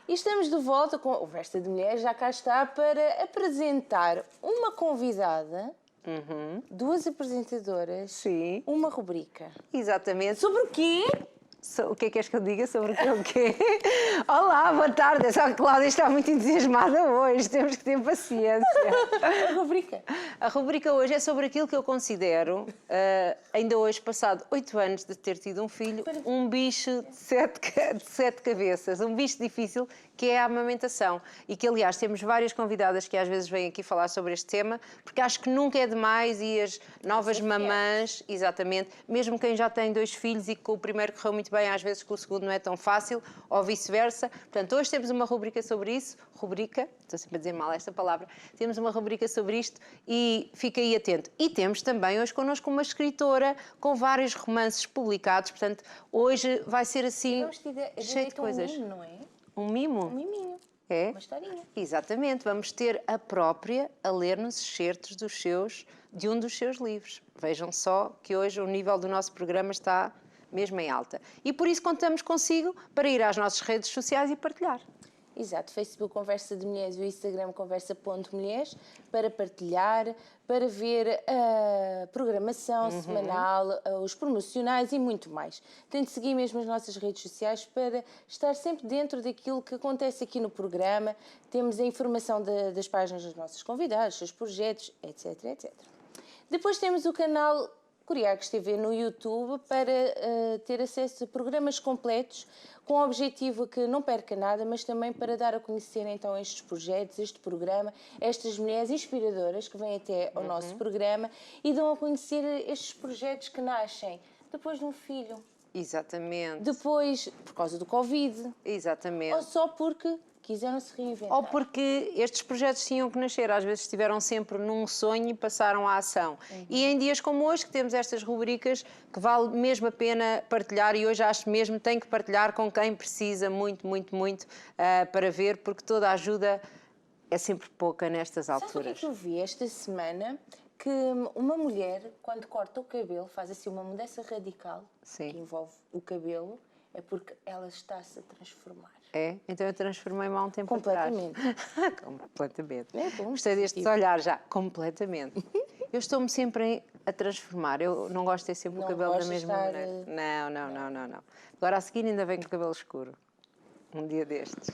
E estamos de volta com o Versa de Mulheres, já cá está para apresentar uma convidada, duas apresentadoras, Sim. uma rubrica. Exatamente. Sobre o quê? O que é que queres que eu diga sobre o quê? Olá, boa tarde. Só que a Cláudia está muito entusiasmada hoje, temos que ter paciência. A rubrica. A rubrica hoje é sobre aquilo que eu considero, ainda hoje, passado 8 anos de ter tido um filho, um bicho de sete cabeças, um bicho difícil, que é a amamentação. E que, aliás, temos várias convidadas que às vezes vêm aqui falar sobre este tema, porque acho que nunca é demais e as novas mamãs, exatamente, mesmo quem já tem 2 filhos e que com o primeiro correu muito bem, às vezes com o segundo não é tão fácil, ou vice-versa. Portanto, hoje temos uma rubrica sobre isso, estou sempre a dizer mal esta palavra, temos uma rubrica sobre isto e fica aí atento. E temos também hoje connosco uma escritora com vários romances publicados, portanto, hoje vai ser assim, cheio de coisas. Um mimo, não é? Um mimo? Um miminho. É? Uma historinha. Exatamente, vamos ter a própria a ler-nos excertos de um dos seus livros. Vejam só que hoje o nível do nosso programa está mesmo em alta. E por isso contamos consigo para ir às nossas redes sociais e partilhar. Exato, Facebook Conversa de Mulheres e o Instagram Conversa.mulheres para partilhar, para ver a programação semanal, os promocionais e muito mais. Tem de seguir mesmo as nossas redes sociais para estar sempre dentro daquilo que acontece aqui no programa. Temos a informação das páginas dos nossos convidados, dos seus projetos, etc, etc. Depois temos o canal Curiacos TV no YouTube para ter acesso a programas completos com o objetivo que não perca nada, mas também para dar a conhecer então estes projetos, este programa, estas mulheres inspiradoras que vêm até ao nosso programa e dão a conhecer estes projetos que nascem depois de um filho. Exatamente. Depois, por causa do Covid. Exatamente. Ou só porque quiseram se reinventar. Ou porque estes projetos tinham que nascer, às vezes estiveram sempre num sonho e passaram à ação. E em dias como hoje, que temos estas rubricas, que vale mesmo a pena partilhar, e hoje acho mesmo que tem que partilhar com quem precisa muito, muito, muito para ver, porque toda a ajuda é sempre pouca nestas alturas. Sabe o que eu vi esta semana? Que uma mulher, quando corta o cabelo, faz assim uma mudança radical, Sim. que envolve o cabelo, é porque ela está-se a transformar. É? Então eu transformei-me há um tempo atrás. Completamente. É bom. Gostei deste olhar já. Completamente. Eu estou-me sempre a transformar. Eu não gosto de ter sempre o cabelo da mesma maneira. Não. Agora a seguir ainda vem com o cabelo escuro. Um dia destes.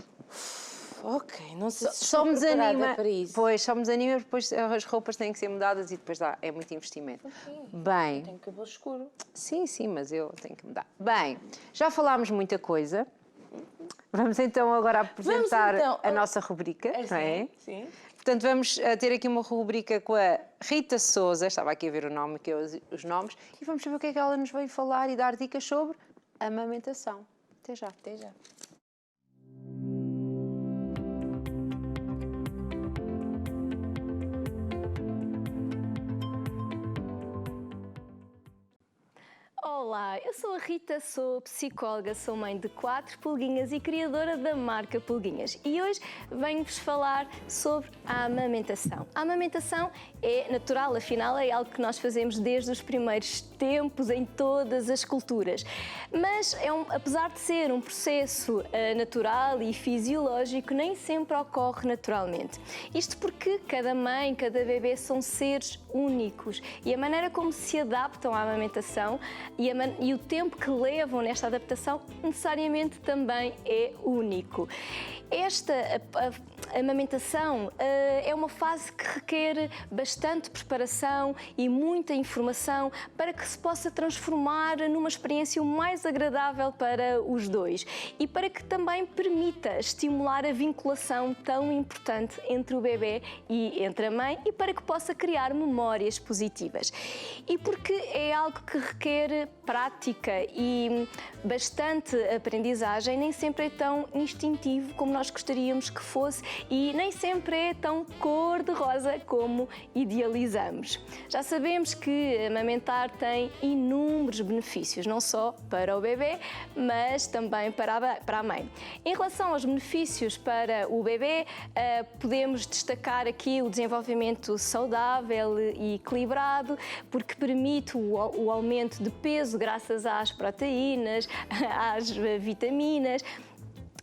Ok, não sei se só me desanima para isso. Pois, só me desanima, depois as roupas têm que ser mudadas e depois dá, é muito investimento. Bem. Eu tenho cabelo escuro. Sim, mas eu tenho que mudar. Bem, já falámos muita coisa. Vamos então agora apresentar a nossa rubrica, não é? Sim. Portanto, vamos ter aqui uma rubrica com a Rita Sousa, estava aqui a ver o nome, que é os nomes, e vamos saber o que é que ela nos veio falar e dar dicas sobre amamentação. Até já. Até já. Olá, eu sou a Rita, sou psicóloga, sou mãe de 4 pulguinhas e criadora da marca Pulguinhas. E hoje venho-vos falar sobre a amamentação. A amamentação é natural, afinal é algo que nós fazemos desde os primeiros tempos em todas as culturas. Mas, apesar de ser um processo natural e fisiológico, nem sempre ocorre naturalmente. Isto porque cada mãe, cada bebê são seres únicos e a maneira como se adaptam à amamentação e o tempo que levam nesta adaptação necessariamente também é único. A amamentação é uma fase que requer bastante preparação e muita informação para que se possa transformar numa experiência o mais agradável para os dois e para que também permita estimular a vinculação tão importante entre o bebê e entre a mãe e para que possa criar memórias positivas. E porque é algo que requer prática e bastante aprendizagem, nem sempre é tão instintivo como nós gostaríamos que fosse e nem sempre é tão cor-de-rosa como idealizamos. Já sabemos que amamentar tem inúmeros benefícios, não só para o bebê, mas também para a mãe. Em relação aos benefícios para o bebê, podemos destacar aqui o desenvolvimento saudável e equilibrado, porque permite o aumento de peso graças às proteínas, às vitaminas.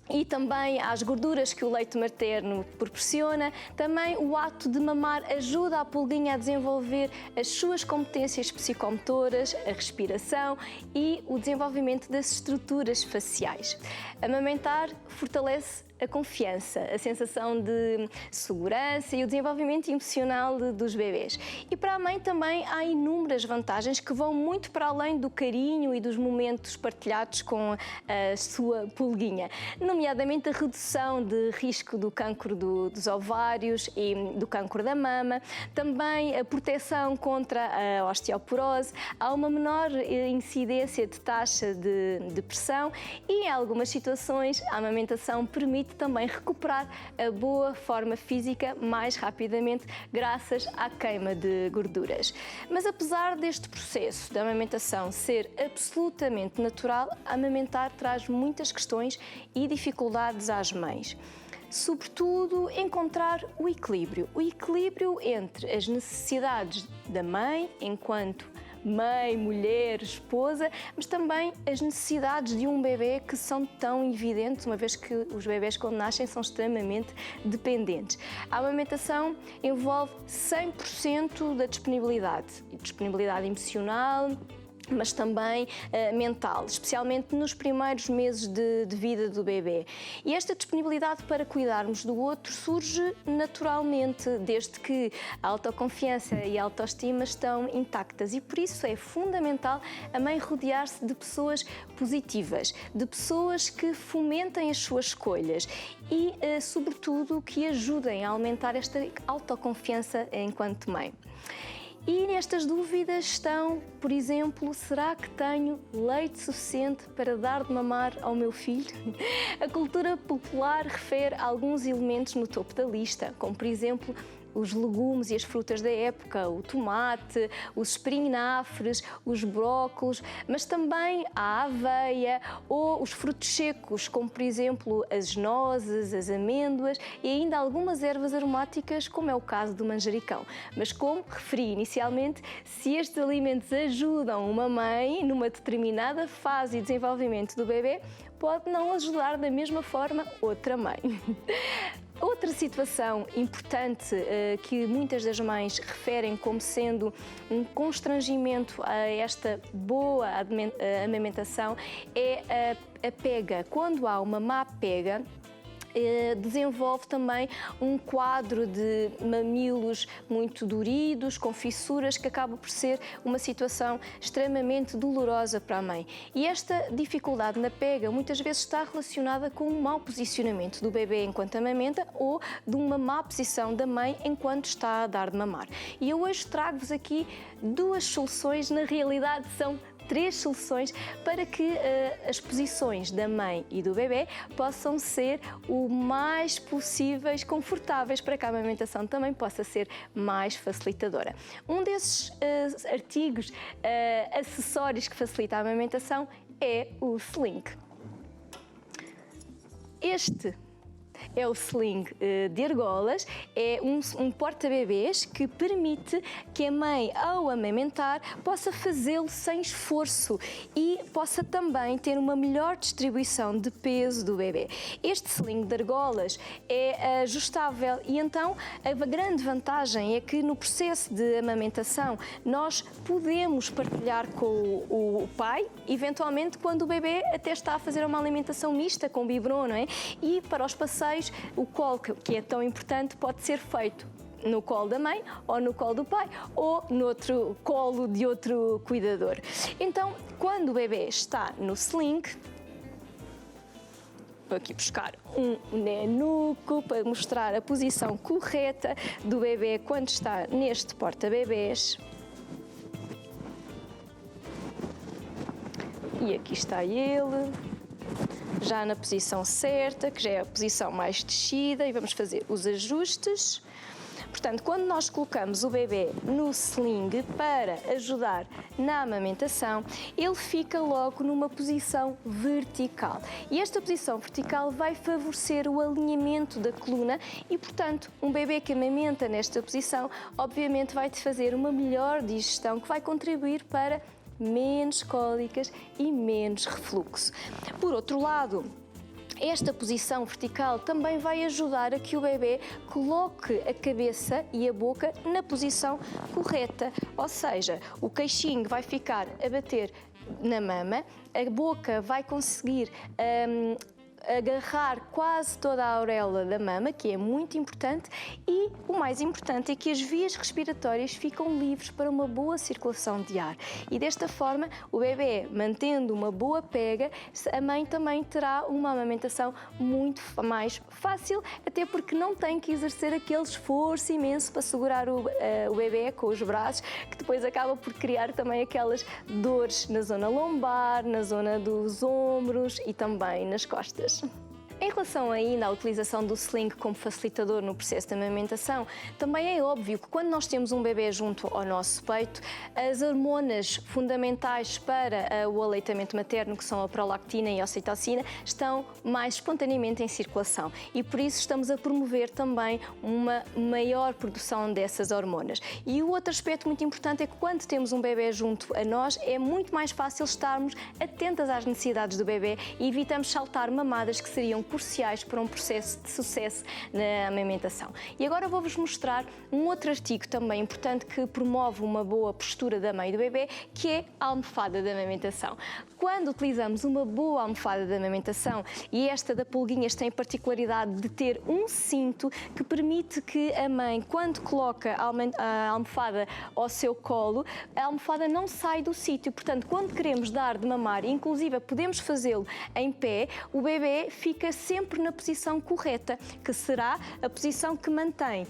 e também às gorduras que o leite materno proporciona. Também o ato de mamar ajuda a pulguinha a desenvolver as suas competências psicomotoras, a respiração e o desenvolvimento das estruturas faciais. Amamentar fortalece a confiança, a sensação de segurança e o desenvolvimento emocional dos bebês. E para a mãe também há inúmeras vantagens que vão muito para além do carinho e dos momentos partilhados com a sua pulguinha, nomeadamente a redução de risco do cancro dos ovários e do cancro da mama, também a proteção contra a osteoporose, há uma menor incidência de taxa de depressão e em algumas situações a amamentação permite também recuperar a boa forma física mais rapidamente graças à queima de gorduras. Mas apesar deste processo de amamentação ser absolutamente natural, amamentar traz muitas questões e dificuldades às mães. Sobretudo, encontrar o equilíbrio entre as necessidades da mãe enquanto mãe, mulher, esposa, mas também as necessidades de um bebê que são tão evidentes, uma vez que os bebés quando nascem são extremamente dependentes. A amamentação envolve 100% da disponibilidade emocional, mas também mental, especialmente nos primeiros meses de vida do bebê. E esta disponibilidade para cuidarmos do outro surge naturalmente, desde que a autoconfiança e a autoestima estão intactas. E por isso é fundamental a mãe rodear-se de pessoas positivas, de pessoas que fomentem as suas escolhas e, sobretudo, que ajudem a aumentar esta autoconfiança enquanto mãe. E nestas dúvidas estão, por exemplo, será que tenho leite suficiente para dar de mamar ao meu filho? A cultura popular refere alguns elementos no topo da lista, como por exemplo os legumes e as frutas da época, o tomate, os espinafres, os brócolos, mas também a aveia ou os frutos secos, como por exemplo as nozes, as amêndoas e ainda algumas ervas aromáticas, como é o caso do manjericão. Mas como referi inicialmente, se estes alimentos ajudam uma mãe numa determinada fase de desenvolvimento do bebê, pode não ajudar da mesma forma outra mãe. Outra situação importante que muitas das mães referem como sendo um constrangimento a esta boa amamentação é a pega. Quando há uma má pega, desenvolve também um quadro de mamilos muito doridos, com fissuras, que acaba por ser uma situação extremamente dolorosa para a mãe. E esta dificuldade na pega muitas vezes está relacionada com um mau posicionamento do bebê enquanto amamenta ou de uma má posição da mãe enquanto está a dar de mamar. E eu hoje trago-vos aqui duas soluções, na realidade são 3 soluções para que as posições da mãe e do bebê possam ser o mais possíveis confortáveis para que a amamentação também possa ser mais facilitadora. Um desses artigos, acessórios que facilita a amamentação é o sling. Este é o sling de argolas, é um porta-bebês que permite que a mãe, ao amamentar, possa fazê-lo sem esforço e possa também ter uma melhor distribuição de peso do bebê. Este sling de argolas é ajustável e então a grande vantagem é que no processo de amamentação nós podemos partilhar com o pai, eventualmente quando o bebê até está a fazer uma alimentação mista com biberon, não é? E para os passeios, o colo, que é tão importante, pode ser feito no colo da mãe, ou no colo do pai, ou no outro colo de outro cuidador. Então, quando o bebê está no sling, vou aqui buscar um nenuco para mostrar a posição correta do bebê quando está neste porta-bebês. E aqui está ele, já na posição certa, que já é a posição mais descida, e vamos fazer os ajustes. Portanto, quando nós colocamos o bebê no sling para ajudar na amamentação, ele fica logo numa posição vertical. E esta posição vertical vai favorecer o alinhamento da coluna e, portanto, um bebê que amamenta nesta posição, obviamente vai fazer uma melhor digestão, que vai contribuir para menos cólicas e menos refluxo. Por outro lado, Esta posição vertical também vai ajudar a que o bebê coloque a cabeça e a boca na posição correta, ou seja, o queixinho vai ficar a bater na mama, a boca vai conseguir agarrar quase toda a auréola da mama, que é muito importante, e o mais importante é que as vias respiratórias ficam livres para uma boa circulação de ar. E desta forma, o bebê, mantendo uma boa pega, a mãe também terá uma amamentação muito mais fácil, até porque não tem que exercer aquele esforço imenso para segurar o bebê com os braços, que depois acaba por criar também aquelas dores na zona lombar, na zona dos ombros e também nas costas. Em relação ainda à utilização do sling como facilitador no processo de amamentação, também é óbvio que quando nós temos um bebê junto ao nosso peito, as hormonas fundamentais para o aleitamento materno, que são a prolactina e a ocitocina, estão mais espontaneamente em circulação e por isso estamos a promover também uma maior produção dessas hormonas. E o outro aspecto muito importante é que quando temos um bebê junto a nós, é muito mais fácil estarmos atentas às necessidades do bebê e evitamos saltar mamadas que seriam cruciais para um processo de sucesso na amamentação. E agora vou-vos mostrar um outro artigo também importante que promove uma boa postura da mãe e do bebê, que é a almofada de amamentação. Quando utilizamos uma boa almofada de amamentação, e esta da Pulguinhas tem a particularidade de ter um cinto que permite que a mãe, quando coloca a almofada ao seu colo, a almofada não sai do sítio. Portanto, quando queremos dar de mamar, inclusive podemos fazê-lo em pé, o bebê fica sempre na posição correta, que será a posição que mantém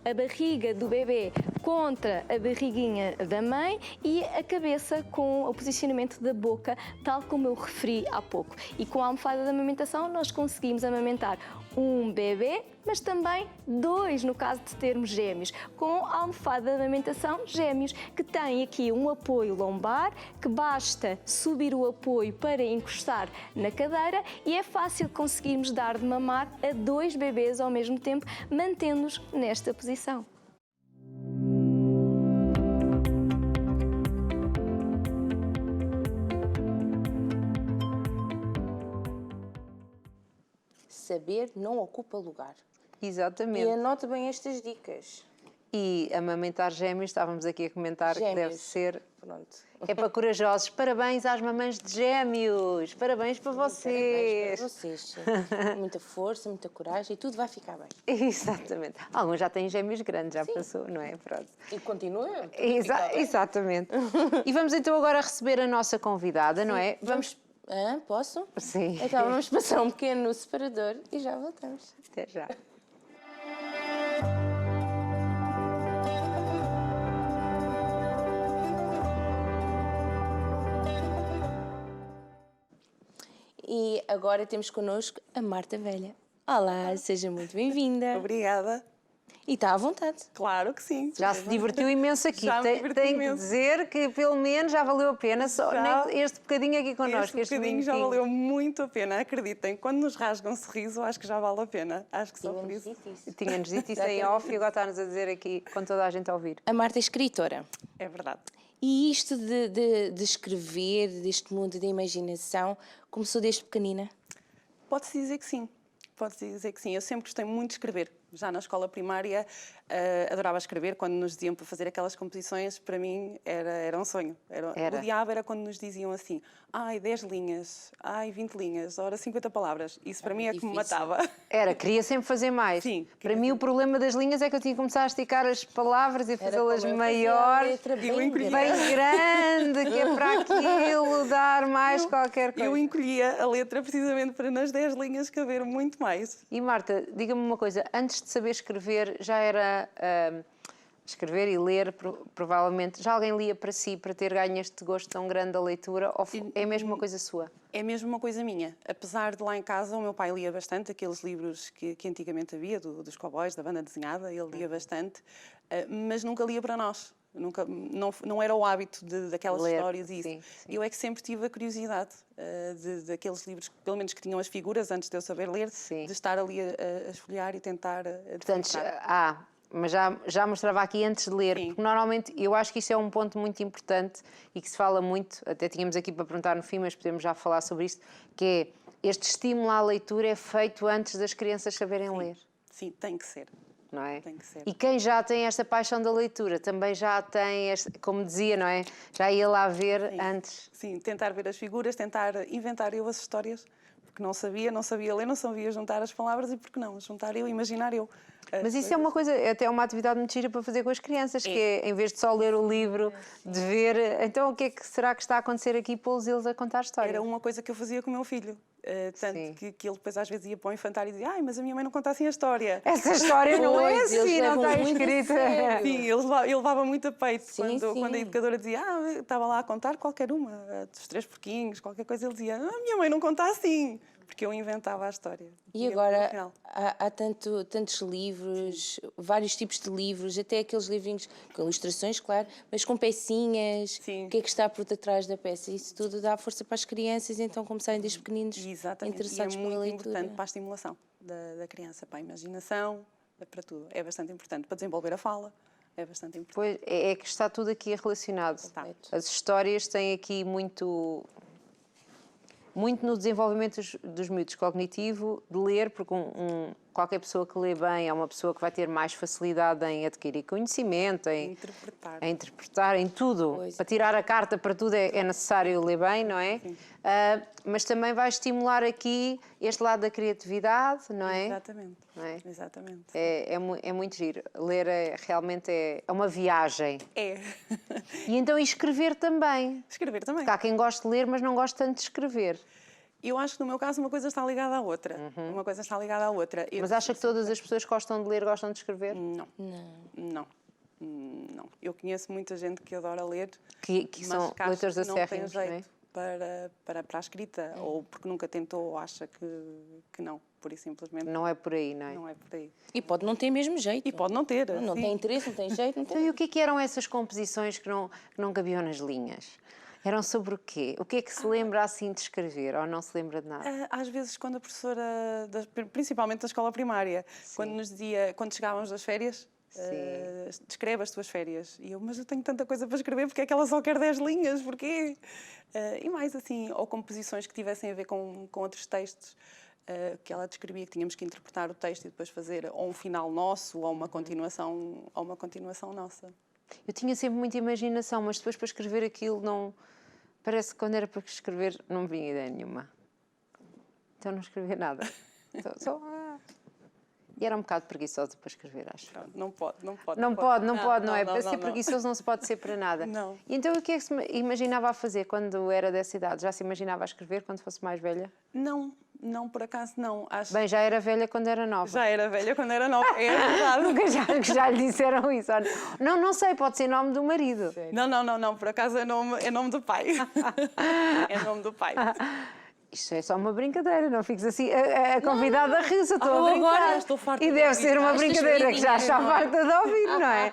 a barriga do bebê contra a barriguinha da mãe e a cabeça com o posicionamento da boca, tal como eu referi há pouco. E com a almofada de amamentação nós conseguimos amamentar um bebê, mas também dois, no caso de termos gêmeos, com a almofada de amamentação gêmeos, que tem aqui um apoio lombar, que basta subir o apoio para encostar na cadeira e é fácil conseguirmos dar de mamar a dois bebês ao mesmo tempo, mantendo-os nesta posição. Saber não ocupa lugar. Exatamente. E anota bem estas dicas. E amamentar gêmeos, estávamos aqui a comentar que deve ser... Pronto. É para corajosos. Parabéns às mamães de gêmeos. Parabéns para vocês. Parabéns para vocês, sim. Muita força, muita coragem e tudo vai ficar bem. Exatamente. Alguns já têm gêmeos grandes, já passou, não é? Pronto. E continua. Exatamente. E vamos então agora receber a nossa convidada, não é? Vamos... posso? Sim. Então vamos passar um pequeno separador e já voltamos. Até já. E agora temos connosco a Marta Velha. Olá, seja muito bem-vinda. Obrigada. E está à vontade. Claro que sim. Já se divertiu imenso aqui. Já me diverti Tem imenso. que dizer que pelo menos já valeu a pena só nem este bocadinho aqui connosco. Este bocadinho já valeu muito a pena, acreditem. Quando nos rasgam um sorriso, acho que já vale a pena. Acho que só por isso. Tínhamos dito isso em off e agora está-nos a dizer aqui com toda a gente a ouvir. A Marta é escritora. É verdade. E isto de escrever, deste mundo de imaginação, começou desde pequenina? Pode-se dizer que sim. Pode-se dizer que sim. Eu sempre gostei muito de escrever. Já na escola primária adorava escrever. Quando nos diziam para fazer aquelas composições, para mim era um sonho. O diabo era quando nos diziam assim: ai, 10 linhas, ai, 20 linhas, ora 50 palavras. Isso para mim é que me matava. Queria sempre fazer mais. Sim. Para mim o problema das linhas é que eu tinha que começar a esticar as palavras e fazê-las maiores, bem grande, que é para aquilo dar mais qualquer coisa. Eu encolhia a letra precisamente para nas 10 linhas caber muito mais. E Marta, diga-me uma coisa, antes de saber escrever, já era escrever e ler, provavelmente, já alguém lia para si, para ter ganho este gosto tão grande da leitura, ou é mesmo uma coisa sua? É mesmo uma coisa minha. Apesar de lá em casa o meu pai lia bastante, aqueles livros que antigamente havia, dos cowboys, da banda desenhada, ele lia bastante, mas nunca lia para nós. Nunca, não era o hábito daquelas ler, histórias e isso. Sim. Eu é que sempre tive a curiosidade daqueles livros, pelo menos que tinham as figuras, antes de eu saber ler, de estar ali a esfolhar e tentar decifrar. Mas já mostrava aqui antes de ler, porque normalmente eu acho que isso é um ponto muito importante e que se fala muito, até tínhamos aqui para perguntar no fim, mas podemos já falar sobre isto, que é este estímulo à leitura é feito antes das crianças saberem ler, Sim, tem que ser. não é? Tem que ser. E quem já tem esta paixão da leitura também já tem, como dizia, não é? Já ia lá ver antes. Sim, tentar ver as figuras, tentar inventar eu as histórias, porque não sabia ler, não sabia juntar as palavras e porque não, juntar eu, imaginar eu. Mas isso é uma coisa, até uma atividade muito gira para fazer com as crianças, que é, em vez de só ler o livro, de ver, então o que é que será que está a acontecer aqui, pô-los eles a contar histórias? Era uma coisa que eu fazia com o meu filho. Tanto que ele depois às vezes ia para o infantário e dizia: ai, mas a minha mãe não conta assim a história. Essa história não é Pois, eles assim, não levam está muito a escrita. sério. Sim, ele levava muito a peito quando sim. a educadora dizia: estava lá a contar qualquer uma, dos 3 porquinhos, qualquer coisa, ele dizia: a minha mãe não conta assim, porque eu inventava a história. E agora há tantos livros, vários tipos de livros, até aqueles livrinhos com ilustrações, claro, mas com pecinhas. Sim. O que é que está por detrás da peça? Isso tudo dá força para as crianças, então começarem desde pequeninos Exatamente, interessados e é pela muito leitura. importante para a estimulação da criança, para a imaginação, para tudo. É bastante importante para desenvolver a fala, é bastante importante. Pois, é que está tudo aqui relacionado. Está. As histórias têm aqui muito no desenvolvimento dos miúdos cognitivo, de ler, porque qualquer pessoa que lê bem é uma pessoa que vai ter mais facilidade em adquirir conhecimento, em interpretar, em tudo. Pois. Para tirar a carta para tudo é necessário ler bem, não é? Mas também vai estimular aqui este lado da criatividade, não é? Exatamente. Não é? Exatamente. É muito giro. Ler realmente é uma viagem. É. E então escrever também. Escrever também. Porque há quem goste de ler, mas não gosta tanto de escrever. Eu acho que no meu caso uma coisa está ligada à outra. Uma coisa está ligada à outra. Mas acha que todas as pessoas que gostam de ler gostam de escrever? Não. Não. Não. Eu conheço muita gente que adora ler, Que mas são que acha leitores que não tem acérrimos, não é? jeito para a escrita, ou porque nunca tentou, ou acha que não, por isso simplesmente Não é por aí, não é? não é por aí. E pode não ter mesmo jeito. E pode não ter. Não sim. tem interesse, não tem jeito, não Então, tem. e o que eram essas composições que não cabiam nas linhas? Eram sobre o quê? O que é que se lembra assim de escrever, ou não se lembra de nada? Às vezes, quando a professora, principalmente da escola primária, quando nos dizia, quando chegávamos das férias, descreve as tuas férias. E eu, mas eu tenho tanta coisa para escrever, porque é que ela só quer 10 linhas? Porquê? E mais assim, ou composições que tivessem a ver com outros textos, que ela descrevia, que tínhamos que interpretar o texto e depois fazer ou um final nosso, ou uma continuação nossa. Eu tinha sempre muita imaginação, mas depois para escrever aquilo não... Parece que quando era para escrever não me vinha ideia nenhuma. Então não escrevia nada. E era um bocado preguiçoso para escrever, acho. Não pode. Não é? Para ser preguiçoso não se pode ser para nada. Não. E então o que é que se imaginava a fazer quando era dessa idade? Já se imaginava a escrever quando fosse mais velha? Não, por acaso não. Bem, já era velha quando era nova. Já era velha quando era nova, é verdade. Nunca já lhe disseram isso. Não sei, pode ser nome do marido. Não, por acaso é nome do pai. É nome do pai. Isto é só uma brincadeira, não fiques assim. A convidada riu-se, eu estou a brincar. Agora estou farta e de deve ouvir. ser uma Estas brincadeira que já está piadinhas, farta de ouvir, não é?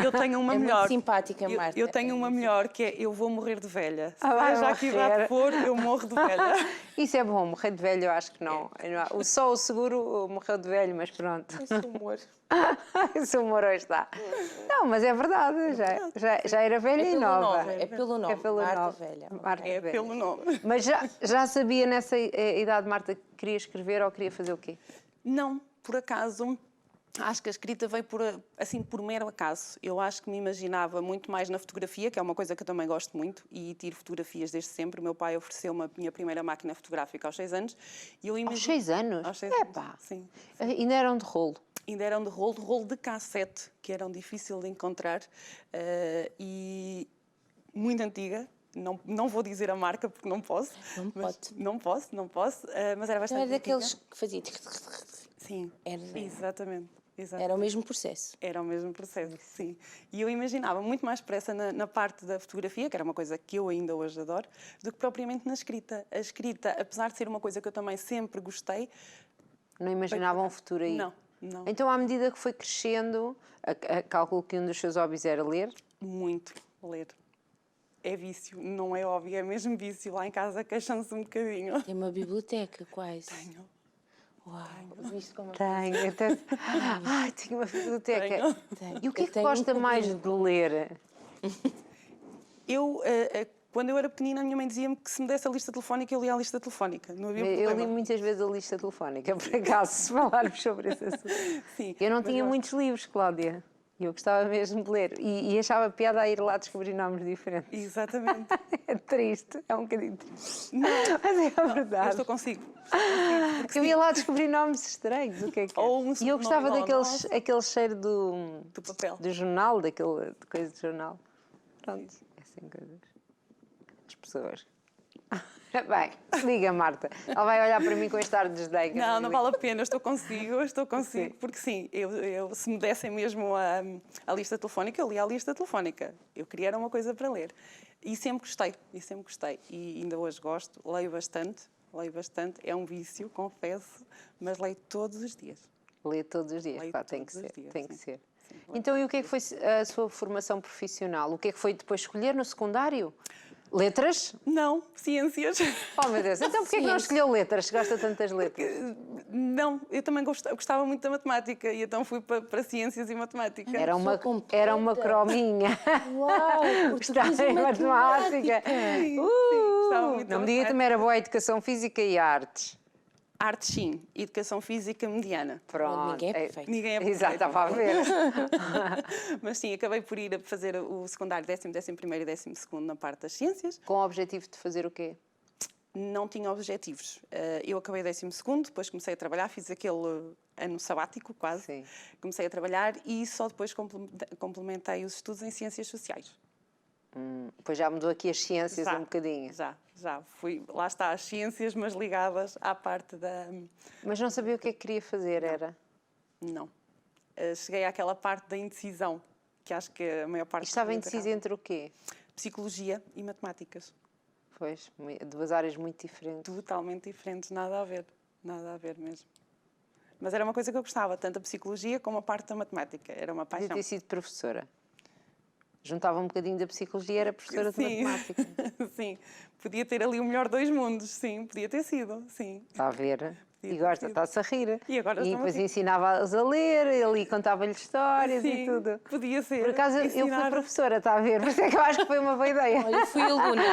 Eu tenho uma É muito melhor. simpática, Marta. Eu tenho uma melhor, que é: eu vou morrer de velha. vai Seja a que idade morrer. for, eu morro de velha. Isso é bom, morrer de velho eu acho que não. Só o seguro morreu de velho, mas pronto. Esse humor. Esse humor hoje está. Não, mas é verdade, já era velha e nova. É pelo nome. É pelo Marta nome. Velha. Marta É Velha. pelo nome. Mas já sabia nessa idade, Marta, que queria escrever ou queria fazer o quê? Não, por acaso, acho que a escrita veio por mero acaso. Eu acho que me imaginava muito mais na fotografia, que é uma coisa que eu também gosto muito, e tiro fotografias desde sempre. O meu pai ofereceu-me a minha primeira máquina fotográfica aos 6 anos. E eu Aos 6 anos? Aos 6 Epá. anos, sim. Ainda eram de rolo. Ainda eram de rolo de cassete, que eram difícil de encontrar, e muito antiga. Não vou dizer a marca porque não posso. Não posso, mas era bastante Não era daqueles antiga. que faziam... Sim, Era- exatamente. Era o mesmo processo. Era o mesmo processo, sim. E eu imaginava muito mais pressa na parte da fotografia, que era uma coisa que eu ainda hoje adoro, do que propriamente na escrita. A escrita, apesar de ser uma coisa que eu também sempre gostei... Não imaginavam um futuro aí? Não. Então, à medida que foi crescendo, calculo que um dos seus hobbies era ler? Muito ler. É vício, não é hobby, é mesmo vício. Lá em casa queixam-se um bocadinho. Tem uma biblioteca, quase. Tenho. Uau, viste como... Tenho. Ai, tenho uma biblioteca. Tenho. E o que é Eu que tenho gosta um mais pouquinho. de ler? Eu, Quando eu era pequenina, a minha mãe dizia-me que se me desse a lista telefónica, eu lia a lista telefónica. Não havia Eu problema. li muitas vezes a lista telefónica, por acaso, se falarmos sobre esse assunto. Sim, Eu não mas tinha muitos livros, Cláudia. E eu gostava mesmo de ler. E achava piada a ir lá descobrir nomes diferentes. Exatamente. É triste, é um bocadinho triste. Não, Mas é a eu verdade. estou consigo. Eu ia lá descobrir nomes estranhos, o que é que é? Ou um E eu gostava sobrenome igual ao daqueles, nosso. aquele cheiro do papel. do jornal, de coisa de jornal. Pronto, assim coisas. As pessoas. Bem, diga, Marta. Ela vai olhar para mim com este ar de desdém. que eu Não, não digo. vale a pena, eu estou consigo, porque sim, se me dessem mesmo a lista telefónica, eu lia a lista telefónica. Eu queria era uma coisa para ler. E sempre gostei, E ainda hoje gosto, leio bastante, é um vício, confesso, mas leio todos os dias. Lê todos os dias, Leio pá, tem que todos os ser, dias, tem que sim. ser. Sim, Então, e o que é que foi a sua formação profissional? O que é que foi depois escolher no secundário? Letras? Não, ciências. Oh, meu Deus, então porquê é que não escolheu letras, se gosta tantas letras? Não, eu também gostava muito da matemática e então fui para ciências e matemática. Era uma completa. crominha. Uau, Gostava português e em matemática. Sim, gostava muito Não da me diga matemática. também era boa a educação física e artes. Artes, sim. Educação física mediana. Pronto. Ninguém é perfeito. Ninguém é Exato, perfeito. estava a ver. Mas sim, acabei por ir a fazer o secundário 10º, 11º e 12º na parte das ciências. Com o objetivo de fazer o quê? Não tinha objetivos. Eu acabei o 12º, depois comecei a trabalhar, fiz aquele ano sabático quase. Sim. Comecei a trabalhar e só depois complementei os estudos em ciências sociais. Pois já mudou aqui as ciências um bocadinho. Já. Lá está, as ciências, mas ligadas à parte da... Mas não sabia o que é que queria fazer, era? Não. Cheguei àquela parte da indecisão, que acho que a maior parte... E estava dos indecisa estudantes entre o quê? acaba. Psicologia e matemáticas. Pois, duas áreas muito diferentes. Totalmente diferentes, nada a ver mesmo. Mas era uma coisa que eu gostava, tanto a psicologia como a parte da matemática. Era uma Podia paixão. ter sido professora. Juntava um bocadinho da psicologia e era professora de Sim. matemática. Sim, podia ter ali o melhor dos mundos, sim, podia ter sido, sim. Está a ver? E ter gosta, sido. está-se a rir. E agora E estou-me a depois rir. ensinava-as a ler, ele contava-lhes histórias e Sim, tudo. podia ser. Por acaso eu fui ensinar- professora, está a ver? Por isso é que eu acho que foi uma boa ideia. Olha, eu fui aluna.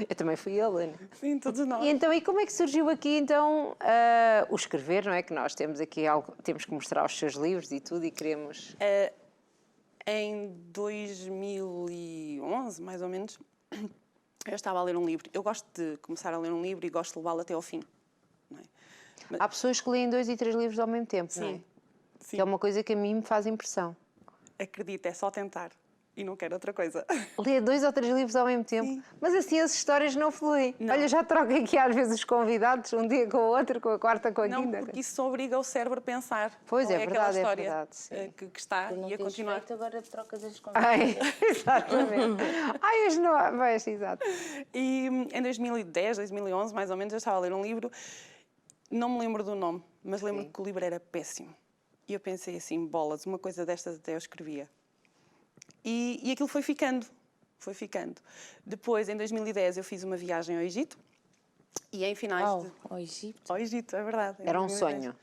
Eu também fui aluna. Sim, todos nós. E então, e como é que surgiu aqui então o escrever, não é? Que nós temos aqui algo, temos que mostrar os seus livros e tudo e queremos. Em 2011, mais ou menos, eu estava a ler um livro. Eu gosto de começar a ler um livro e gosto de levá-lo até ao fim. Não é? Há pessoas que leem 2 e 3 livros ao mesmo tempo, não é? Sim. Sim. Que é uma coisa que a mim me faz impressão. Acredita, é só tentar. E não quero outra coisa. Ler 2 ou 3 livros ao mesmo tempo, Sim. mas assim as histórias não fluem. Não. Olha, já troco aqui às vezes os convidados, um dia com o outro, com a quarta, com a Não, quinta. porque isso obriga o cérebro a pensar. Pois, qual é aquela verdade, é história verdade, sim. que está Tu não e a tens continuar. feito, agora trocas as Ai, conversas. exatamente. Ai, hoje não há. Pois, exato. E em 2010, 2011, mais ou menos, eu estava a ler um livro, não me lembro do nome, mas lembro que o livro era péssimo. E eu pensei assim, bolas, uma coisa destas até eu escrevia. E aquilo foi ficando. Depois, em 2010, eu fiz uma viagem ao Egito. E em finais Uau, de... ao Egito. Ao Egito, é verdade. em Era um 2010. sonho.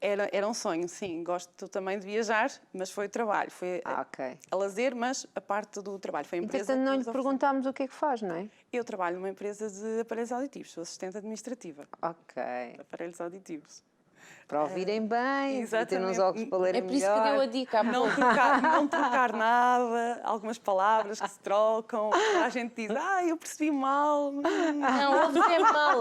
Era um sonho, sim. Gosto também de viajar, mas foi trabalho. Foi Ok. a lazer, mas a parte do trabalho. Foi a empresa Entretanto, não que lhe nos ofereceu. perguntámos o que é que faz, não é? Eu trabalho numa empresa de aparelhos auditivos. Sou assistente administrativa Ok. de aparelhos auditivos. Para ouvirem bem, para ter uns exatamente. óculos para lerem É por isso melhor. que deu a dica há Não pouco. não trocar nada, algumas palavras que se trocam. A gente diz, eu percebi mal. Não, ouve é mal.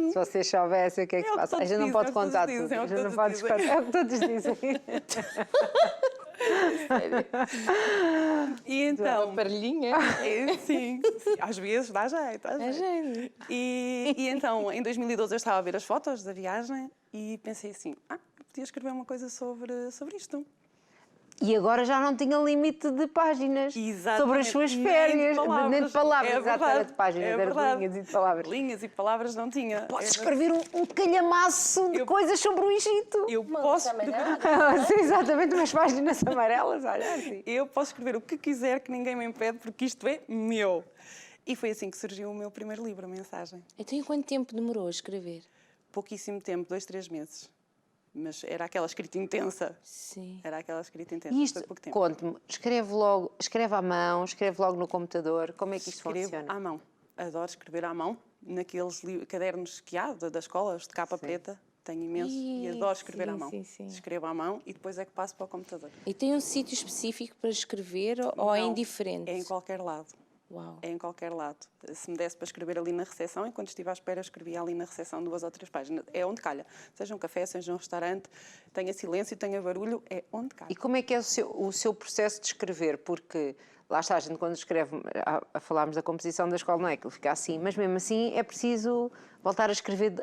Se vocês soubessem o que é que É se o que passa. A todos gente não dizem, pode é o que contar todos tudo. dizem, é o A que gente não todos pode dizem. contar. É o que todos dizem. E então, Aparelhinha. sim, às vezes dá jeito. É gente. E então, em 2012, eu estava a ver as fotos da viagem e pensei assim, podia escrever uma coisa sobre isto. E agora já não tinha limite de páginas Exatamente. sobre as suas Nem férias. de palavras. Nem de palavras, É exato, era verdade, de páginas, é era de verdade. linhas e de palavras. Linhas e palavras não tinha. Podes Era- escrever um calhamaço de Eu- coisas sobre o Egito. Eu Uma posso também escrever... não. Sim, exatamente, umas páginas amarelas, olha assim. Eu posso escrever o que quiser, que ninguém me impede, porque isto é meu. E foi assim que surgiu o meu primeiro livro, a mensagem. Então, e quanto tempo demorou a escrever? Pouquíssimo tempo, 2, 3 meses. mas era aquela escrita intensa. Sim. Era aquela escrita intensa. E isto, foi pouco tempo. conte-me, escreve à mão, escreve logo no computador, como é que isto Escrevo funciona? à mão. Adoro escrever à mão, naqueles cadernos que há da escola, os de capa preta. Tenho imensos e adoro escrever à mão. Sim. Escrevo à mão e depois é que passo para o computador. E tem um sítio específico para escrever ou é Não, indiferente? É em qualquer lado. Uau. É em qualquer lado. Se me desse para escrever ali na recepção, enquanto estive à espera, eu escrevia ali na recepção 2 ou 3 páginas. É onde calha. Seja um café, seja um restaurante, tenha silêncio, tenha barulho, é onde calha. E como é que é o seu processo de escrever? Porque lá está, a gente quando escreve, a falarmos da composição da escola, não é que ele fica assim, mas mesmo assim é preciso voltar a escrever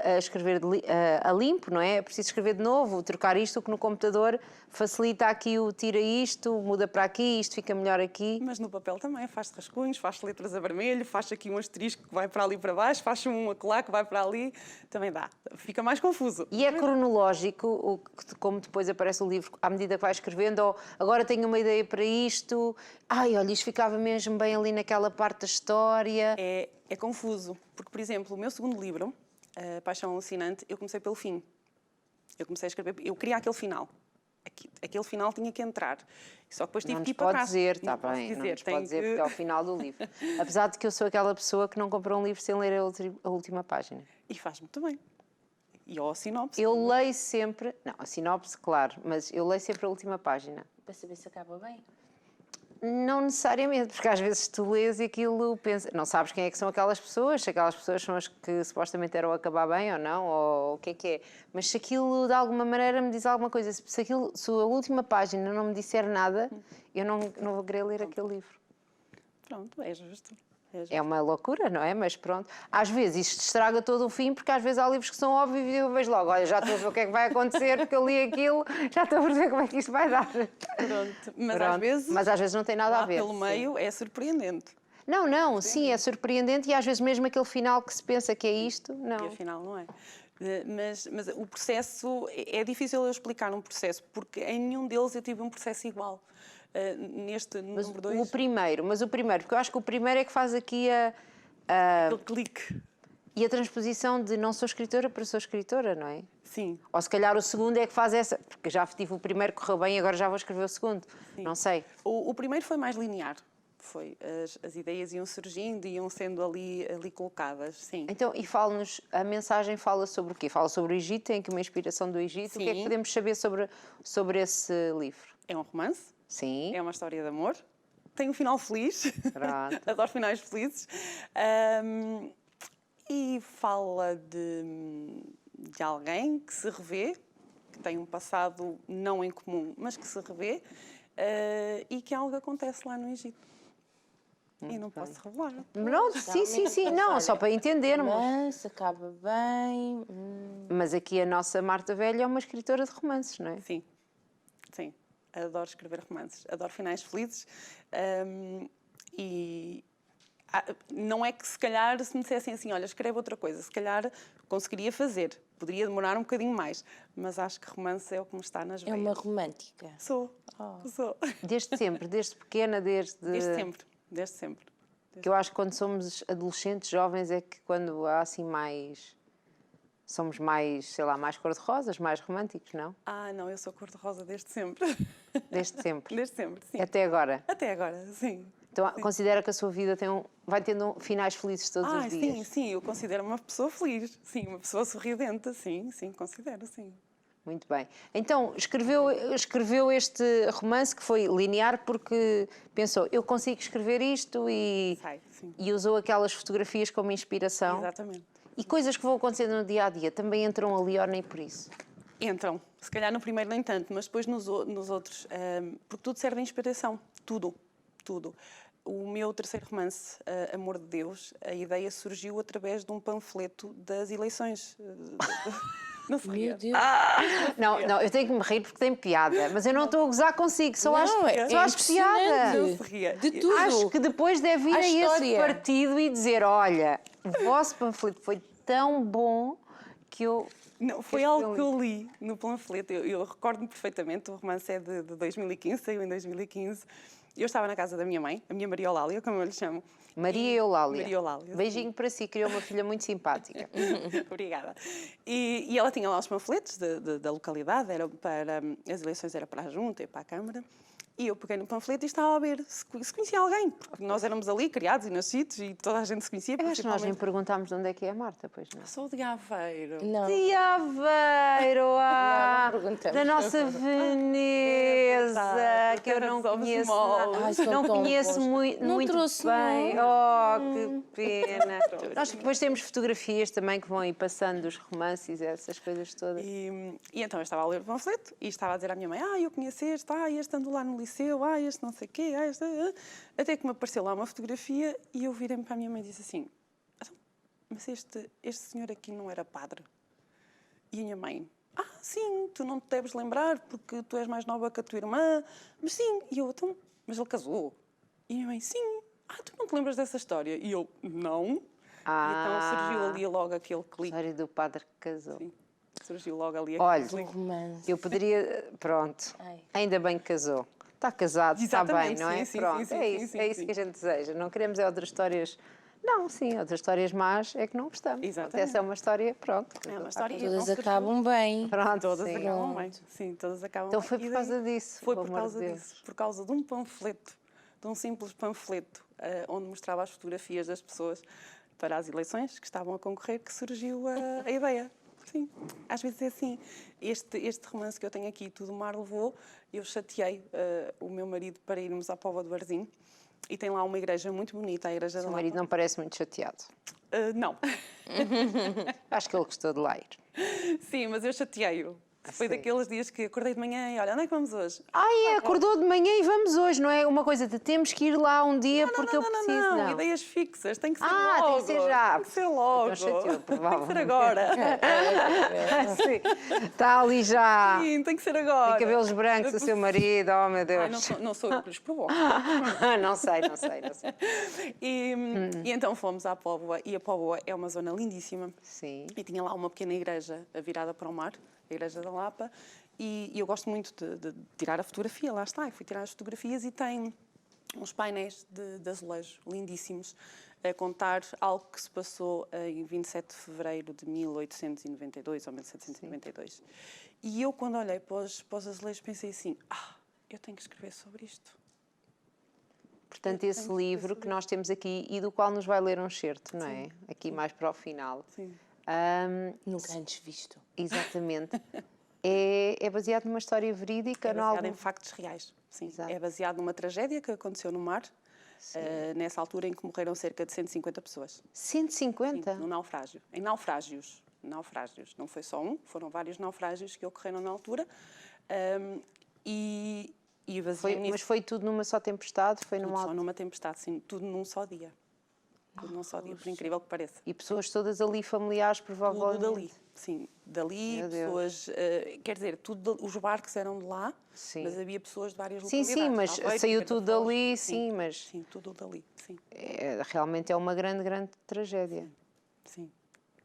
a limpo, não é? É preciso escrever de novo, trocar isto, que no computador facilita aqui o tira isto, muda para aqui, isto fica melhor aqui. Mas no papel também, faz rascunhos, faz letras a vermelho, faz aqui um asterisco que vai para ali para baixo, faz um acolá que vai para ali, também dá. Fica mais confuso. E é cronológico, como depois aparece o livro, à medida que vai escrevendo, ou agora tenho uma ideia para isto, ai, olha, isto ficava mesmo bem ali naquela parte da história. É confuso, porque, por exemplo, o meu segundo livro, Paixão Alucinante, eu comecei pelo fim. Eu comecei a escrever, eu queria aquele final. Aquele final tinha que entrar. Só que depois tive que ir para trás. Dizer, está bem, não nos pode dizer porque é o final do livro. Apesar de que eu sou aquela pessoa que não compra um livro sem ler a última página. E faz muito bem. E ou a sinopse. Eu leio sempre, não, a sinopse, claro, mas eu leio sempre a última página. Para saber se acaba bem? Não necessariamente, porque às vezes tu lês e aquilo pensa, não sabes quem é que são aquelas pessoas, se aquelas pessoas são as que supostamente eram acabar bem ou não, ou o que é, mas se aquilo de alguma maneira me diz alguma coisa, se a última página não me disser nada, eu não vou querer ler aquele livro. Pronto, é justo. É uma loucura, não é? Mas pronto. Às vezes isto estraga todo o fim, porque às vezes há livros que são óbvios e eu vejo logo, olha, já estou a ver o que é que vai acontecer, porque eu li aquilo, já estou a ver como é que isto vai dar. Pronto. Mas às vezes não tem nada a ver. Pelo meio é surpreendente. Não, sim, é surpreendente e às vezes mesmo aquele final que se pensa que é isto, não. E afinal não é. Mas o processo, é difícil eu explicar um processo, porque em nenhum deles eu tive um processo igual. Neste número 2. O primeiro, porque eu acho que o primeiro é que faz aqui aquele clique. E a transposição de não sou escritora para sou escritora, não é? Sim. Ou se calhar o segundo é que faz essa, porque já tive o primeiro, correu bem, agora já vou escrever o segundo. Sim. Não sei. O primeiro foi mais linear. Foi, as ideias iam surgindo e iam sendo ali colocadas, sim. Então, e fala-nos, a mensagem fala sobre o quê? Fala sobre o Egito, tem aqui uma inspiração do Egito. Sim. O que é que podemos saber sobre esse livro? É um romance. Sim. É uma história de amor. Tem um final feliz. Adoro finais felizes. E fala de alguém que se revê, que tem um passado não em comum, mas que se revê, e que algo acontece lá no Egito. E não posso revelar. Não, sim. Não, só para entendermos. Romance, acaba bem. Mas aqui a nossa Marta Velha é uma escritora de romances, não é? Sim. Adoro escrever romances. Adoro finais felizes. E não é que se calhar se me dissessem assim, olha, escreve outra coisa, se calhar conseguiria fazer. Poderia demorar um bocadinho mais. Mas acho que romance é o que me está nas veias. É uma romântica. Sou. Desde sempre, desde pequena, Desde sempre. Que eu acho que quando somos adolescentes, jovens, é que quando há assim mais... Somos mais, sei lá, mais cor-de-rosas, mais românticos, não? Não, eu sou cor-de-rosa desde sempre. Desde sempre? Desde sempre, sim. Até agora? Até agora, sim. Então considera que a sua vida vai tendo finais felizes todos os dias? Sim, eu considero uma pessoa feliz. Sim, uma pessoa sorridente, sim, considero, sim. Muito bem. Então, escreveu este romance que foi linear porque pensou, eu consigo escrever isto e usou aquelas fotografias como inspiração. Exatamente. E coisas que vão acontecendo no dia-a-dia também entram ali ou nem por isso? Entram. Se calhar no primeiro nem tanto, mas depois nos outros. Porque tudo serve de inspiração. Tudo. O meu terceiro romance, Amor de Deus, a ideia surgiu através de um panfleto das eleições. Não se ria. Não, eu tenho que me rir porque tem piada, mas eu não estou a gozar consigo, só acho piada. Não se ria. De tudo. Acho que depois deve ir a esse partido e dizer, olha, o vosso panfleto foi tão bom que eu... Não, foi algo que eu li no panfleto. Eu recordo-me perfeitamente, o romance é de 2015, saiu em 2015, Eu estava na casa da minha mãe, a minha Maria Eulália, como eu lhe chamo. Maria Eulália. Maria Eulália. Beijinho para si, criou uma filha muito simpática. Obrigada. E ela tinha lá os panfletos da localidade, era para, as eleições era para a Junta e para a Câmara. E eu peguei no panfleto e estava a ver se conhecia alguém, porque nós éramos ali, criados e nascidos, e toda a gente se conhecia. Eu acho que nós nem perguntámos de onde é que é a Marta, pois não? Sou de Aveiro. Não. De Aveiro, Não perguntamos. da nossa Veneza, verdade, que eu não somos conheço moles. nada. Ai, são Não tão conheço bons. muito, Não muito trouxe bem. nenhum. Oh, que pena. Nós depois temos fotografias também que vão aí passando dos romances e essas coisas todas. E então eu estava a ler o panfleto e estava a dizer à minha mãe: eu conheço este, este ando lá no liceu, este não sei o quê, este... Até que me apareceu lá uma fotografia e eu virei-me para a minha mãe e disse assim: mas este senhor aqui não era padre? E a minha mãe: sim, tu não te deves lembrar porque tu és mais nova que a tua irmã. Mas sim. E eu: então, mas ele casou? E a minha mãe: sim. Tu não te lembras dessa história? E eu: não. E então surgiu ali logo aquele clique. História do padre que casou. Sim. Surgiu logo ali Olha, aquele clique. Romance. eu poderia... Pronto, Ai. ainda bem que casou. Está casado, está bem, Exatamente, não é? sim, Pronto, sim, é sim, isso, sim, é isso sim. que a gente deseja. Não queremos outras histórias... Não, sim, outras histórias más é que não gostamos. Exatamente. Essa é uma história, pronto. É uma história e Todas então surgiu- acabam bem. Pronto, Todas sim. acabam bem. Sim, todas acabam Então bem. foi E por daí- causa disso, Foi pelo por amor causa de Deus. disso. Por causa de um panfleto, de um simples panfleto, onde mostrava as fotografias das pessoas para as eleições que estavam a concorrer, que surgiu a ideia. Sim, às vezes é assim. Este romance que eu tenho aqui, Tudo o Mar Levou, eu chateei o meu marido para irmos à Póvoa do Varzim e tem lá uma igreja muito bonita, a Igreja O da seu Lapa. marido não parece muito chateado. Não. Acho que ele gostou de lá ir. Sim, mas eu chateei-o. Foi Sim. daqueles dias que acordei de manhã e olha, onde é que vamos hoje? Ai, acordou de manhã e vamos hoje, não é uma coisa de temos que ir lá um dia porque eu preciso. Não, ideias fixas, tem que ser Ah, logo. tem que ser já. Tem que ser logo. Então chateou, Tem que ser provavelmente. agora. Sim. Está ali já. Sim, tem que ser agora. Tem cabelos brancos, o seu marido, oh meu Ai, Deus. não sou eu que lhes provoco. Não sei. E então fomos à Póvoa, e a Póvoa é uma zona lindíssima. Sim. E tinha lá uma pequena igreja virada para o mar, a Igreja da Lapa, e eu gosto muito de tirar a fotografia, lá está, eu fui tirar as fotografias e tem uns painéis de azulejo lindíssimos a contar algo que se passou em 27 de fevereiro de 1892 ou 1792. Sim. E eu, quando olhei para os azulejos, pensei assim, eu tenho que escrever sobre isto. Portanto, esse livro que nós temos aqui e do qual nos vai ler um excerto, não é? Aqui mais para o final. Sim. Nunca antes visto. Exatamente. É baseado numa história verídica? É baseado algum... em factos reais. Sim. Exato. É baseado numa tragédia que aconteceu no mar, nessa altura em que morreram cerca de 150 pessoas. 150? Sim, no naufrágio. Em naufrágios. Não foi só um, foram vários naufrágios que ocorreram na altura. Mas foi tudo numa só tempestade? Foi Tudo numa... só numa tempestade, sim. Tudo num só dia. Tudo num só dia, por incrível que pareça. E pessoas todas ali familiares, provavelmente? Tudo dali, sim. Dali, Meu Deus. pessoas... quer dizer, os barcos eram de lá, Sim. mas havia pessoas de várias Sim, localidades. mas Aveiro, saiu Figueira tudo da Foz, dali, sim, mas... Sim, tudo dali, sim. Realmente é uma grande, grande tragédia. Sim.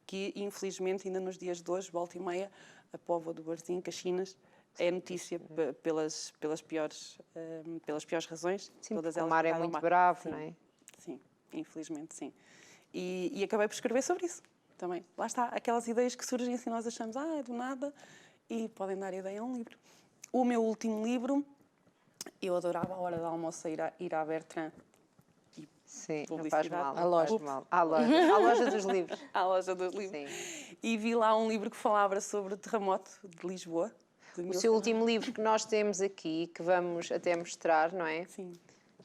Que, infelizmente, ainda nos dias de hoje, volta e meia, a Póvoa do Varzim, Caxinas, é notícia pelas piores razões. Sim, todas porque o elas mar é ligadas ao muito bravo, Sim, não é? Sim, infelizmente, sim. E acabei por escrever sobre isso também. Lá está, aquelas ideias que surgem assim, nós achamos, é do nada, e podem dar ideia a um livro. O meu último livro, eu adorava a hora do almoço ir à Bertrand. Sim, não faz Publicidade, mal. à loja. Faz mal. À loja dos livros. À loja dos livros. Sim. E vi lá um livro que falava sobre o terremoto de Lisboa. O seu último livro que nós temos aqui, que vamos até mostrar, não é? Sim.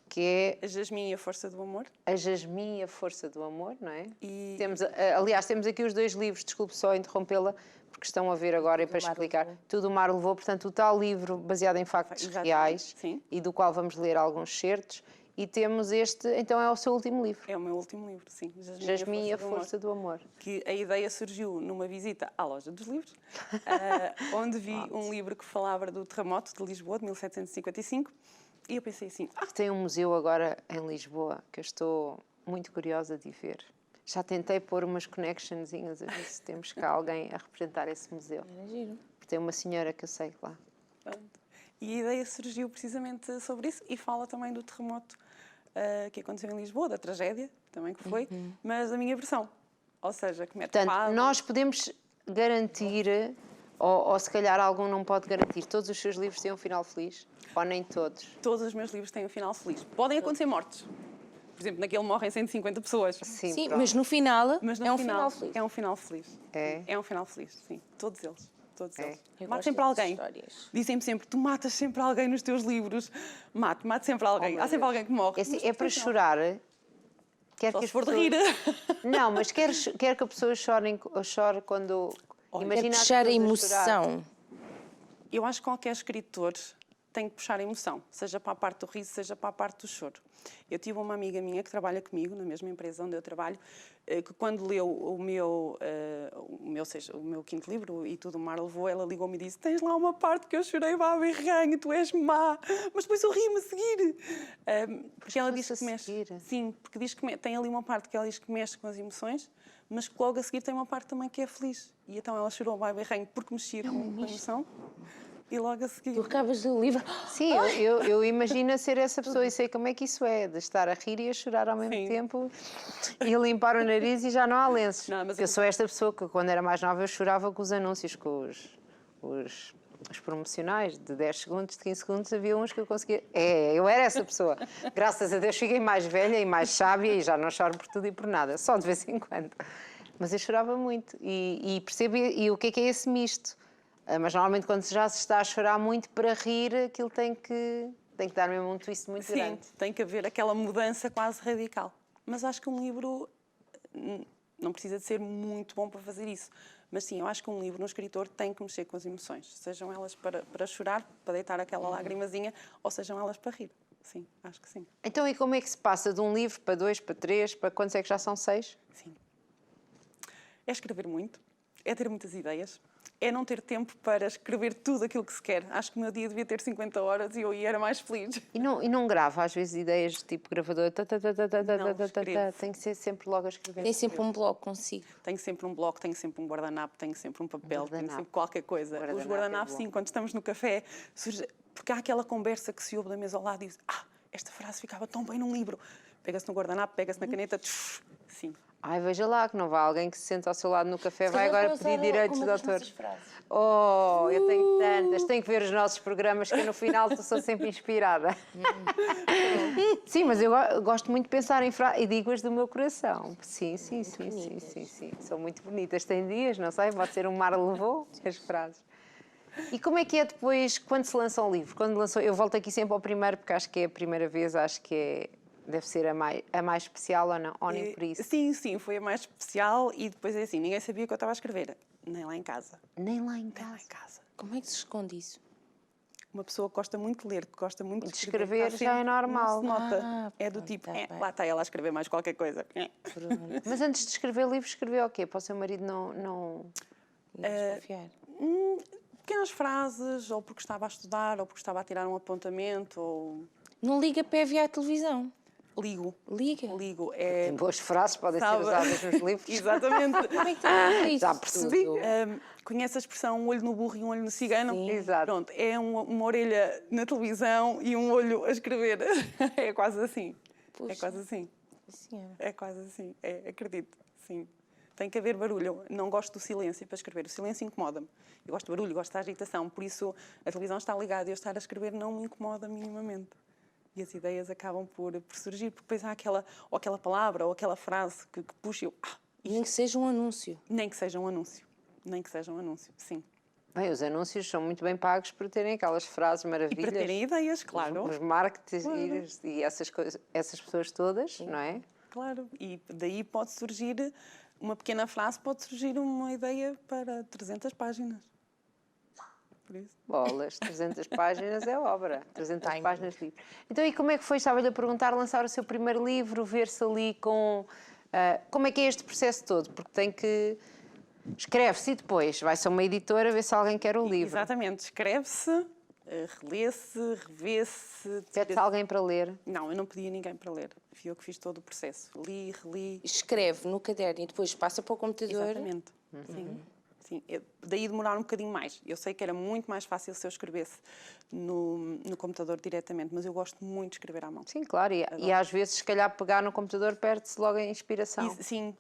Que é A Jasmim e a Força do Amor. A Jasmim e a Força do Amor, não é? E- Aliás, temos aqui os dois livros, desculpe só interrompê-la, porque estão a ver agora e para o Mar explicar. Levou. Tudo o Mar Levou, portanto, o tal livro baseado em factos Exatamente, reais sim. e do qual vamos ler alguns certos. E temos este, então é o seu último livro, É o meu último livro, sim. Jasmim e a do Amor. Força do Amor. Que a ideia surgiu numa visita à loja dos livros, onde vi um livro que falava do terremoto de Lisboa, de 1755, e eu pensei assim, Tem um museu agora em Lisboa que eu estou muito curiosa de ver. Já tentei pôr umas connectionzinhas a ver se temos cá alguém a representar esse museu. Era giro. Tem uma senhora que eu sei lá. pronto. E a ideia surgiu precisamente sobre isso e fala também do terremoto que aconteceu em Lisboa, da tragédia também que foi, mas a minha versão. Ou seja, que mete Portanto, nós podemos garantir, ou se calhar algum não pode garantir, todos os seus livros têm um final feliz? Ou nem todos? Todos os meus livros têm um final feliz. Podem acontecer mortes. Por exemplo, naquele morrem 150 pessoas. Sim, pronto. mas no final Mas é um final feliz. É um final feliz. É? É um final feliz, sim. Todos eles. Todos eles. Eu Mate gosto sempre dessas alguém. histórias. Dizem-me sempre, tu matas sempre alguém nos teus livros. Mate sempre alguém. Há sempre alguém que morre. É, assim, Mas é para depois não. chorar. Quer Só que se as for de pessoas... rir. Não, mas quer que a pessoa chore quando... É Imagina as puxar a pessoas chorar. emoção. Eu acho que qualquer escritor tem que puxar a emoção, seja para a parte do riso, seja para a parte do choro. Eu tive uma amiga minha que trabalha comigo, na mesma empresa onde eu trabalho, que quando leu o meu quinto livro, E Tudo o Mar Levou, ela ligou-me e disse: tens lá uma parte que eu chorei, babi, ranho, tu és má, mas depois eu ri-me a seguir. Porque ela diz que mexe. Sim, porque diz que tem ali uma parte que ela diz que mexe com as emoções, mas que logo a seguir tem uma parte também que é feliz. E então ela chorou, babi, ranho, porque mexia com a emoção. E logo a seguir. Tu acabas do livro. Sim, eu imagino ser essa pessoa e sei como é que isso é, de estar a rir e a chorar ao mesmo Sim. tempo e limpar o nariz e já não há lenços. Não, mas eu sou esta pessoa que quando era mais nova eu chorava com os anúncios, com os promocionais de 10 segundos, de 15 segundos, havia uns que eu conseguia... eu era essa pessoa. Graças a Deus cheguei mais velha e mais sábia e já não choro por tudo e por nada, só de vez em quando. Mas eu chorava muito e percebo e o que é esse misto. Mas normalmente quando já se está a chorar muito para rir, aquilo tem que dar mesmo um twist muito grande. Sim, tem que haver aquela mudança quase radical. Mas acho que um livro não precisa de ser muito bom para fazer isso. Mas sim, eu acho que um livro, um escritor, tem que mexer com as emoções. Sejam elas para chorar, para deitar aquela lagrimazinha, ou sejam elas para rir. Sim, acho que sim. Então e como é que se passa de um livro para 2, para 3, para quantos é que já são 6? Sim. É escrever muito, é ter muitas ideias. É não ter tempo para escrever tudo aquilo que se quer. Acho que o meu dia devia ter 50 horas e eu ia era mais feliz. E não grava, às vezes, ideias tipo gravador? escrevo. Tem que ser sempre logo a escrever. Tem sempre um bloco consigo. Tenho sempre um bloco, tenho sempre um guardanapo, tenho sempre um papel, tenho Guardanapo. sempre qualquer coisa. Guardanapo Os guardanapos, é bom. sim, quando estamos no café, surge... porque há aquela conversa que se ouve da mesa ao lado e diz: esta frase ficava tão bem num livro. Pega-se no guardanapo, pega-se na caneta, sim. Ai, veja lá, que não vá alguém que se senta ao seu lado no café, vai agora pedir direitos de autor. Oh, eu tenho tantas. Tenho que ver os nossos programas que no final sou sempre inspirada. Sim, mas eu gosto muito de pensar em frases e digo-as do meu coração. Sim. São muito bonitas. Tem dias, não sei, pode ser um mar levou as frases. E como é que é depois, quando se lança um livro? Eu volto aqui sempre ao primeiro, porque acho que é a primeira vez, acho que deve ser a mais especial ou não? Ou nem por isso? Sim, foi a mais especial e depois é assim, ninguém sabia que eu estava a escrever. Nem lá em casa. Nem lá em Nem casa. lá em casa. Como é que se esconde isso? Uma pessoa que gosta muito de ler, que gosta muito de escrever está já é sempre- normal. Não se nota. É do pronto, tipo, tá bem. lá está ela a escrever mais qualquer coisa. Mas antes de escrever livros, escreveu o quê? Para o seu marido não... Desconfiar. Pequenas frases, ou porque estava a estudar, ou porque estava a tirar um apontamento, ou Não liga PV à televisão. ligo. Liga. Ligo. Tem boas frases, podem ser Sabe? usadas nos livros. Exatamente. Como é que tu isso já percebi. tudo? Conhece a expressão um olho no burro e um olho no cigano? Sim. Exato. Pronto, é uma orelha na televisão e um olho a escrever. É quase assim. Puxa. É quase assim. Senhora. É quase assim. Acredito, sim. Tem que haver barulho. Eu não gosto do silêncio para escrever. O silêncio incomoda-me. Eu gosto de barulho, gosto da agitação. Por isso, a televisão está ligada e eu estar a escrever não me incomoda minimamente. E as ideias acabam por surgir, porque depois há aquela palavra ou aquela frase que puxa e eu... Nem que seja um anúncio. Nem que seja um anúncio. Nem que seja um anúncio, sim. Bem, os anúncios são muito bem pagos por terem aquelas frases E maravilhas. para terem ideias, claro. Os marketers e essas pessoas todas, não é? Claro. E daí pode surgir uma pequena frase, pode surgir uma ideia para 300 páginas. Por isso. Bolas, 300 páginas é obra. 300 páginas de livro. Então, e como é que foi, estava-lhe a perguntar, lançar o seu primeiro livro, ver-se ali com... como é que é este processo todo? Porque tem que... Escreve-se e depois vai-se a uma editora ver se alguém quer o livro. Exatamente. Escreve-se, relê-se, revê-se... Pede-se alguém para ler. Não, eu não pedi a ninguém para ler. Fui eu que fiz todo o processo. Li, reli... Escreve no caderno e depois passa para o computador. Exatamente. Sim. Sim, daí demorar um bocadinho mais. Eu sei que era muito mais fácil se eu escrevesse no computador diretamente, mas eu gosto muito de escrever à mão. Sim, claro. E às vezes, se calhar, pegar no computador perde-se logo a inspiração. Sim,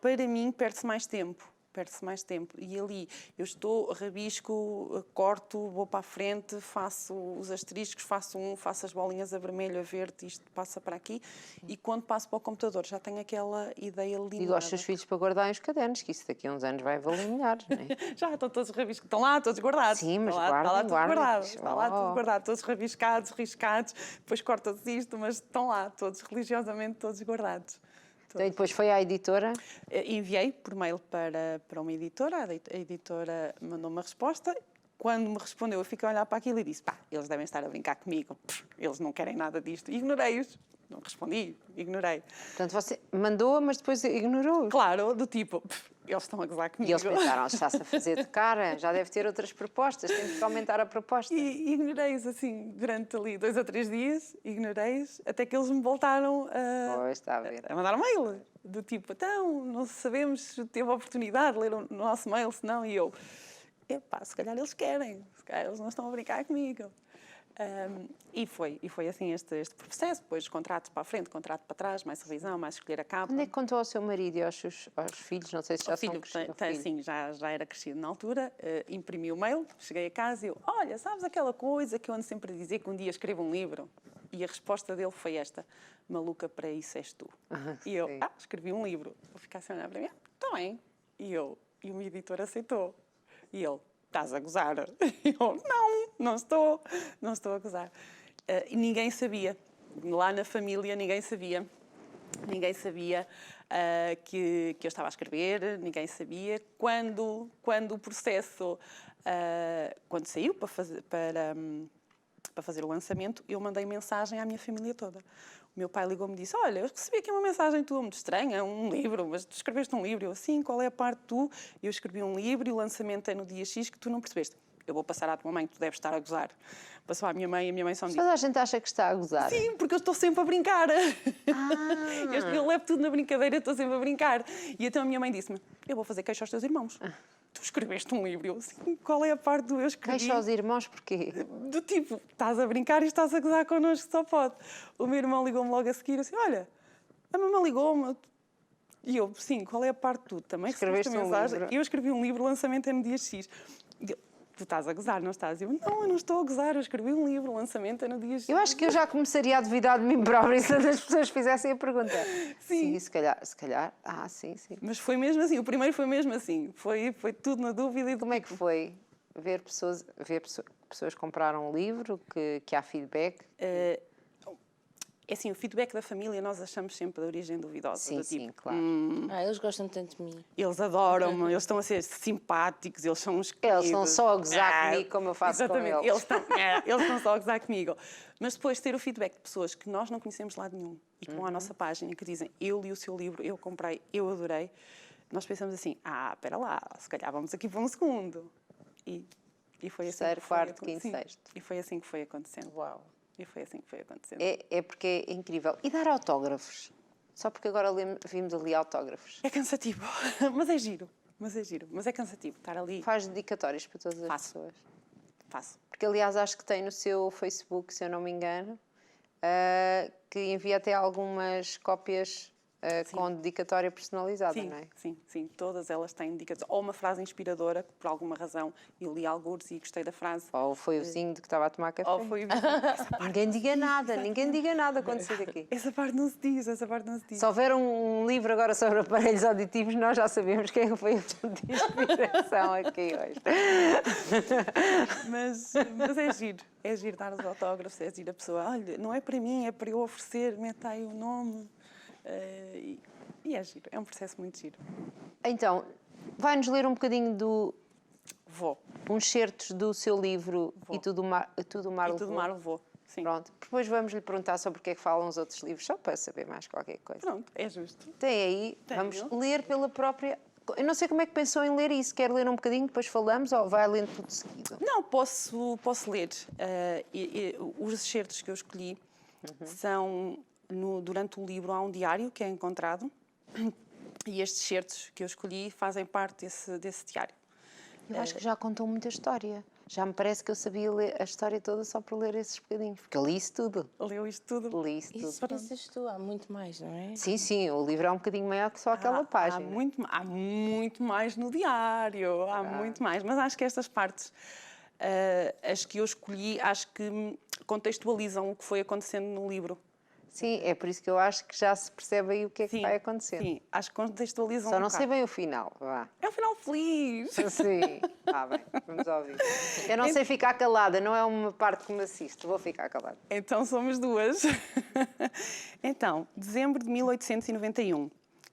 para mim perde-se mais tempo. Perde-se mais tempo. E ali eu estou, rabisco, corto, vou para a frente, faço os asteriscos, faço as bolinhas a vermelho, a verde, isto passa para aqui. E quando passo para o computador já tenho aquela ideia lineada. E gosto dos filhos para guardar os cadernos, que isso daqui a uns anos vai valer milhares, não é? Já estão todos rabiscos, estão lá todos guardados. Sim, mas está lá tudo guardem. guardado. Está lá tudo guardado, todos rabiscados, riscados, depois corta-se isto, mas estão lá todos, religiosamente todos guardados. Então, e depois foi à editora? Enviei por mail para uma editora, a editora mandou uma resposta. Quando me respondeu, eu fiquei a olhar para aquilo e disse, eles devem estar a brincar comigo, eles não querem nada disto. Ignorei-os, não respondi, ignorei. Portanto, você mandou, mas depois ignorou. Claro, do tipo, eles estão a gozar comigo. E eles pensaram, se está-se a fazer de cara, já deve ter outras propostas, tem que aumentar a proposta. E ignorei-os assim, durante ali 2 ou 3 dias, ignorei-os, até que eles me voltaram Pois, está a ver. a mandar um mail, do tipo, então, não sabemos se teve a oportunidade de ler o nosso mail, se não, e eu, se calhar eles querem, se calhar eles não estão a brincar comigo. E foi assim este processo, depois contratos para a frente, contrato para trás, mais revisão, mais escolher a capa. Onde é que contou ao seu marido e aos filhos? Não sei se já são crescidos. Sim, já era crescido na altura, imprimi o mail, cheguei a casa e eu, olha, sabes aquela coisa que eu ando sempre a dizer que um dia escrevo um livro? E a resposta dele foi esta, maluca, para isso és tu. E eu, escrevi um livro. Vou ficar assim a olhar para mim, está bem. E o editor aceitou. E ele, estás a gozar? E eu, não estou a gozar. E ninguém sabia, lá na família ninguém sabia que eu estava a escrever, ninguém sabia. Quando o processo, quando saiu para fazer o lançamento, eu mandei mensagem à minha família toda. O meu pai ligou-me e disse, olha, eu recebi aqui uma mensagem tua muito estranha, um livro, mas tu escreveste um livro. Eu, sim, qual é a parte tu? Eu escrevi um livro e o lançamento é no dia X que tu não percebeste. Eu vou passar à tua mãe, tu deves estar a gozar. Passou à minha mãe e a minha mãe só me disse... Toda a gente acha que está a gozar. Sim, porque eu estou sempre a brincar. Eu levo tudo na brincadeira, estou sempre a brincar. E então a minha mãe disse-me, eu vou fazer queixa aos teus irmãos. Tu escreveste um livro. Eu, assim, qual é a parte do eu escrevi? Queixa aos irmãos porquê? Do tipo, estás a brincar e estás a gozar connosco, só pode. O meu irmão ligou-me logo a seguir, assim, olha, a mamãe ligou-me. E eu, sim, qual é a parte tu? Também Escreveste recebeste a mensagem? livro. Eu escrevi um livro, o lançamento é no dia X. E eu, tu estás a gozar, não estás? Eu não estou a gozar, eu escrevi um livro, o lançamento é no dia X. Eu acho que eu já começaria a duvidar de mim própria se as pessoas fizessem a pergunta. Sim. Se calhar. Sim. Mas foi mesmo assim, o primeiro foi mesmo assim. Foi tudo na dúvida. E Como é que foi ver pessoas compraram um livro, que há feedback? É assim, o feedback da família nós achamos sempre de origem duvidosa. Sim, do sim, tipo, claro. Eles gostam tanto de mim. Eles adoram-me, eles estão a ser simpáticos, eles são uns Eles queridos. estão só a gozar comigo como eu faço exatamente, com eles. Eles estão só a gozar comigo. Mas depois ter o feedback de pessoas que nós não conhecemos de lado nenhum e que vão à nossa página e que dizem, eu li o seu livro, eu comprei, eu adorei, nós pensamos assim, espera lá, se calhar vamos aqui para um segundo. E foi assim Terceiro, que foi quarto, quinto, sim. sexto. E foi assim que foi acontecendo. Uau. E foi assim que foi acontecendo. É porque é incrível. E dar autógrafos? Só porque agora vimos ali autógrafos. É cansativo, mas é giro. Mas é cansativo estar ali. Faz dedicatórias para todas as pessoas? Faço. Porque, aliás, acho que tem no seu Facebook, se eu não me engano, que envia até algumas cópias com dedicatória personalizada, não é? Sim. Todas elas têm dedicatória. Ou uma frase inspiradora, que por alguma razão eu li algures e gostei da frase. Ou foi o vizinho de que estava a tomar café. Ou foi... Ninguém diga nada quando sair daqui. Essa parte não se diz. Se houver um livro agora sobre aparelhos auditivos, nós já sabemos quem foi a fonte de inspiração aqui hoje. Mas é giro dar os autógrafos, é giro a pessoa, olha, não é para mim, é para eu oferecer, mete aí o nome. E é giro, é um processo muito giro. Então, vai-nos ler um bocadinho uns certos do seu livro Vou. E Tudo o Mar Levou. Sim. Pronto, depois vamos lhe perguntar sobre o que é que falam os outros livros, só para saber mais qualquer coisa. Pronto, é justo. Tem aí, vamos ler pela própria... Eu não sei como é que pensou em ler isso, quer ler um bocadinho, depois falamos, ou vai lendo tudo seguido? Não, posso ler. Os excertos que eu escolhi são... durante o livro há um diário que é encontrado e estes excertos que eu escolhi fazem parte desse diário. Eu acho que já contou muita história. Já me parece que eu sabia ler a história toda só por ler esses bocadinhos, porque eu li isso tudo. Leu isto tudo? Li isso tudo. Isso pareces tu, há muito mais, não é? Sim, sim, o livro é um bocadinho maior que só aquela página. Há muito mais no diário, há muito mais. Mas acho que estas partes, as que eu escolhi, acho que contextualizam o que foi acontecendo no livro. Sim, é por isso que eu acho que já se percebe aí o que é que vai acontecer. Sim, acho que contextualizam Só não sei bem o final, vá. É um final feliz. Sim, bem, vamos ouvir. Eu não sei ficar calada, não é uma parte que me assiste, vou ficar calada. Então somos duas. Então, dezembro de 1891.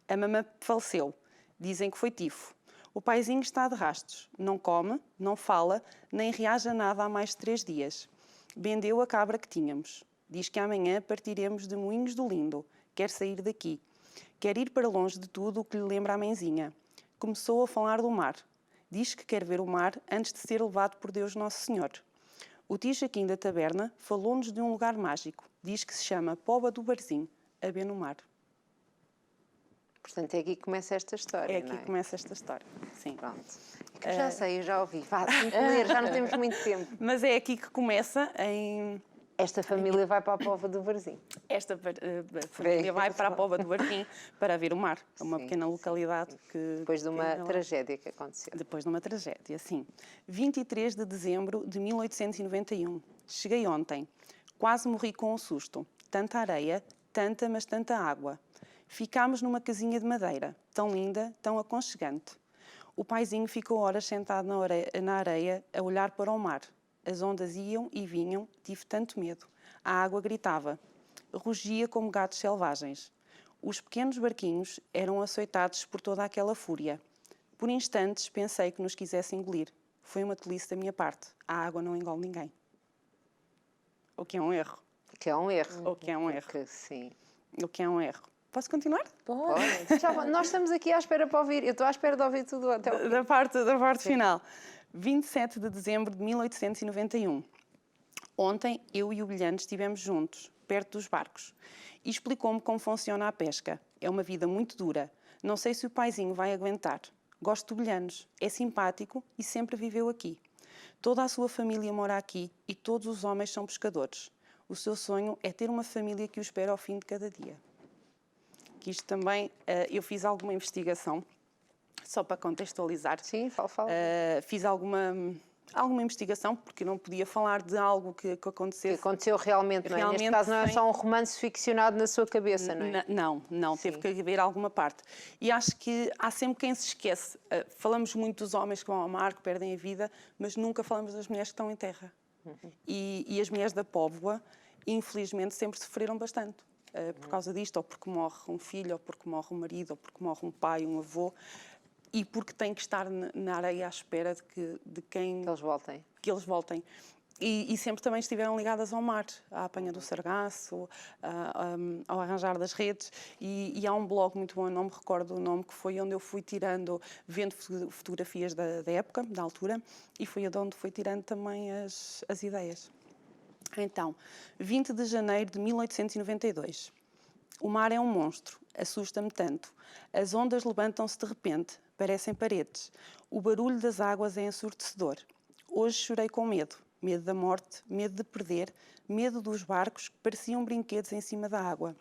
A mamã faleceu. Dizem que foi tifo. O paizinho está de rastos. Não come, não fala, nem reage a nada há mais de 3 dias. Vendeu a cabra que tínhamos. Diz que amanhã partiremos de Moinhos do Lindo. Quer sair daqui. Quer ir para longe de tudo o que lhe lembra a mãezinha. Começou a falar do mar. Diz que quer ver o mar antes de ser levado por Deus Nosso Senhor. O tio Jaquim da taberna falou-nos de um lugar mágico. Diz que se chama Póvoa do Varzim, a ver no mar. Portanto, é aqui que começa esta história, É aqui não é? que começa esta história. Sim. Pronto. É que eu já sei, eu já ouvi. Vá, tem que ler, já não temos muito tempo. Mas é aqui que começa em... Esta família vai para a Póvoa do Varzim. Esta família vai para a Póvoa do Varzim para ver o mar. É uma Sim, pequena localidade que... Depois de uma tem lá. tragédia que aconteceu. Depois de uma tragédia, sim. 23 de dezembro de 1891. Cheguei ontem. Quase morri com um susto. Tanta areia, tanta, mas tanta água. Ficámos numa casinha de madeira, tão linda, tão aconchegante. O paizinho ficou horas sentado na areia a olhar para o mar. As ondas iam e vinham, tive tanto medo. A água gritava. Rugia como gatos selvagens. Os pequenos barquinhos eram açoitados por toda aquela fúria. Por instantes pensei que nos quisesse engolir. Foi uma tolice da minha parte. A água não engole ninguém. O que é um erro. Que é um erro. O que é um erro. Que, sim. O que é um erro. Posso continuar? Pode. Nós estamos aqui à espera para ouvir. Eu estou à espera de ouvir tudo até o fim. Da parte final. 27 de dezembro de 1891. Ontem, eu e o Bilhante estivemos juntos, perto dos barcos. E explicou-me como funciona a pesca. É uma vida muito dura. Não sei se o paizinho vai aguentar. Gosto do Bilhanos. É simpático e sempre viveu aqui. Toda a sua família mora aqui e todos os homens são pescadores. O seu sonho é ter uma família que o espera ao fim de cada dia. Que isto também, eu fiz alguma investigação, só para contextualizar. Sim, fala. Fiz alguma investigação, porque não podia falar de algo que acontecesse. Que aconteceu realmente, não é? Neste caso não é só um romance ficcionado na sua cabeça, não é? Não, teve que haver alguma parte. E acho que há sempre quem se esquece. Falamos muito dos homens que vão ao mar, que perdem a vida, mas nunca falamos das mulheres que estão em terra. E as mulheres da Póvoa, infelizmente, sempre sofreram bastante. Por causa disto, ou porque morre um filho, ou porque morre um marido, ou porque morre um pai, um avô, e porque têm que estar na areia à espera de quem... Que eles voltem. E sempre também estiveram ligadas ao mar, à apanha do sargaço, ao arranjar das redes. E há um blog muito bom, eu não me recordo o nome, que foi onde eu fui tirando, vendo fotografias da época, da altura, e foi onde fui tirando também as ideias. Então, 20 de janeiro de 1892. O mar é um monstro, assusta-me tanto. As ondas levantam-se de repente, parecem paredes. O barulho das águas é ensurdecedor. Hoje chorei com medo. Medo da morte, medo de perder, medo dos barcos que pareciam brinquedos em cima da água.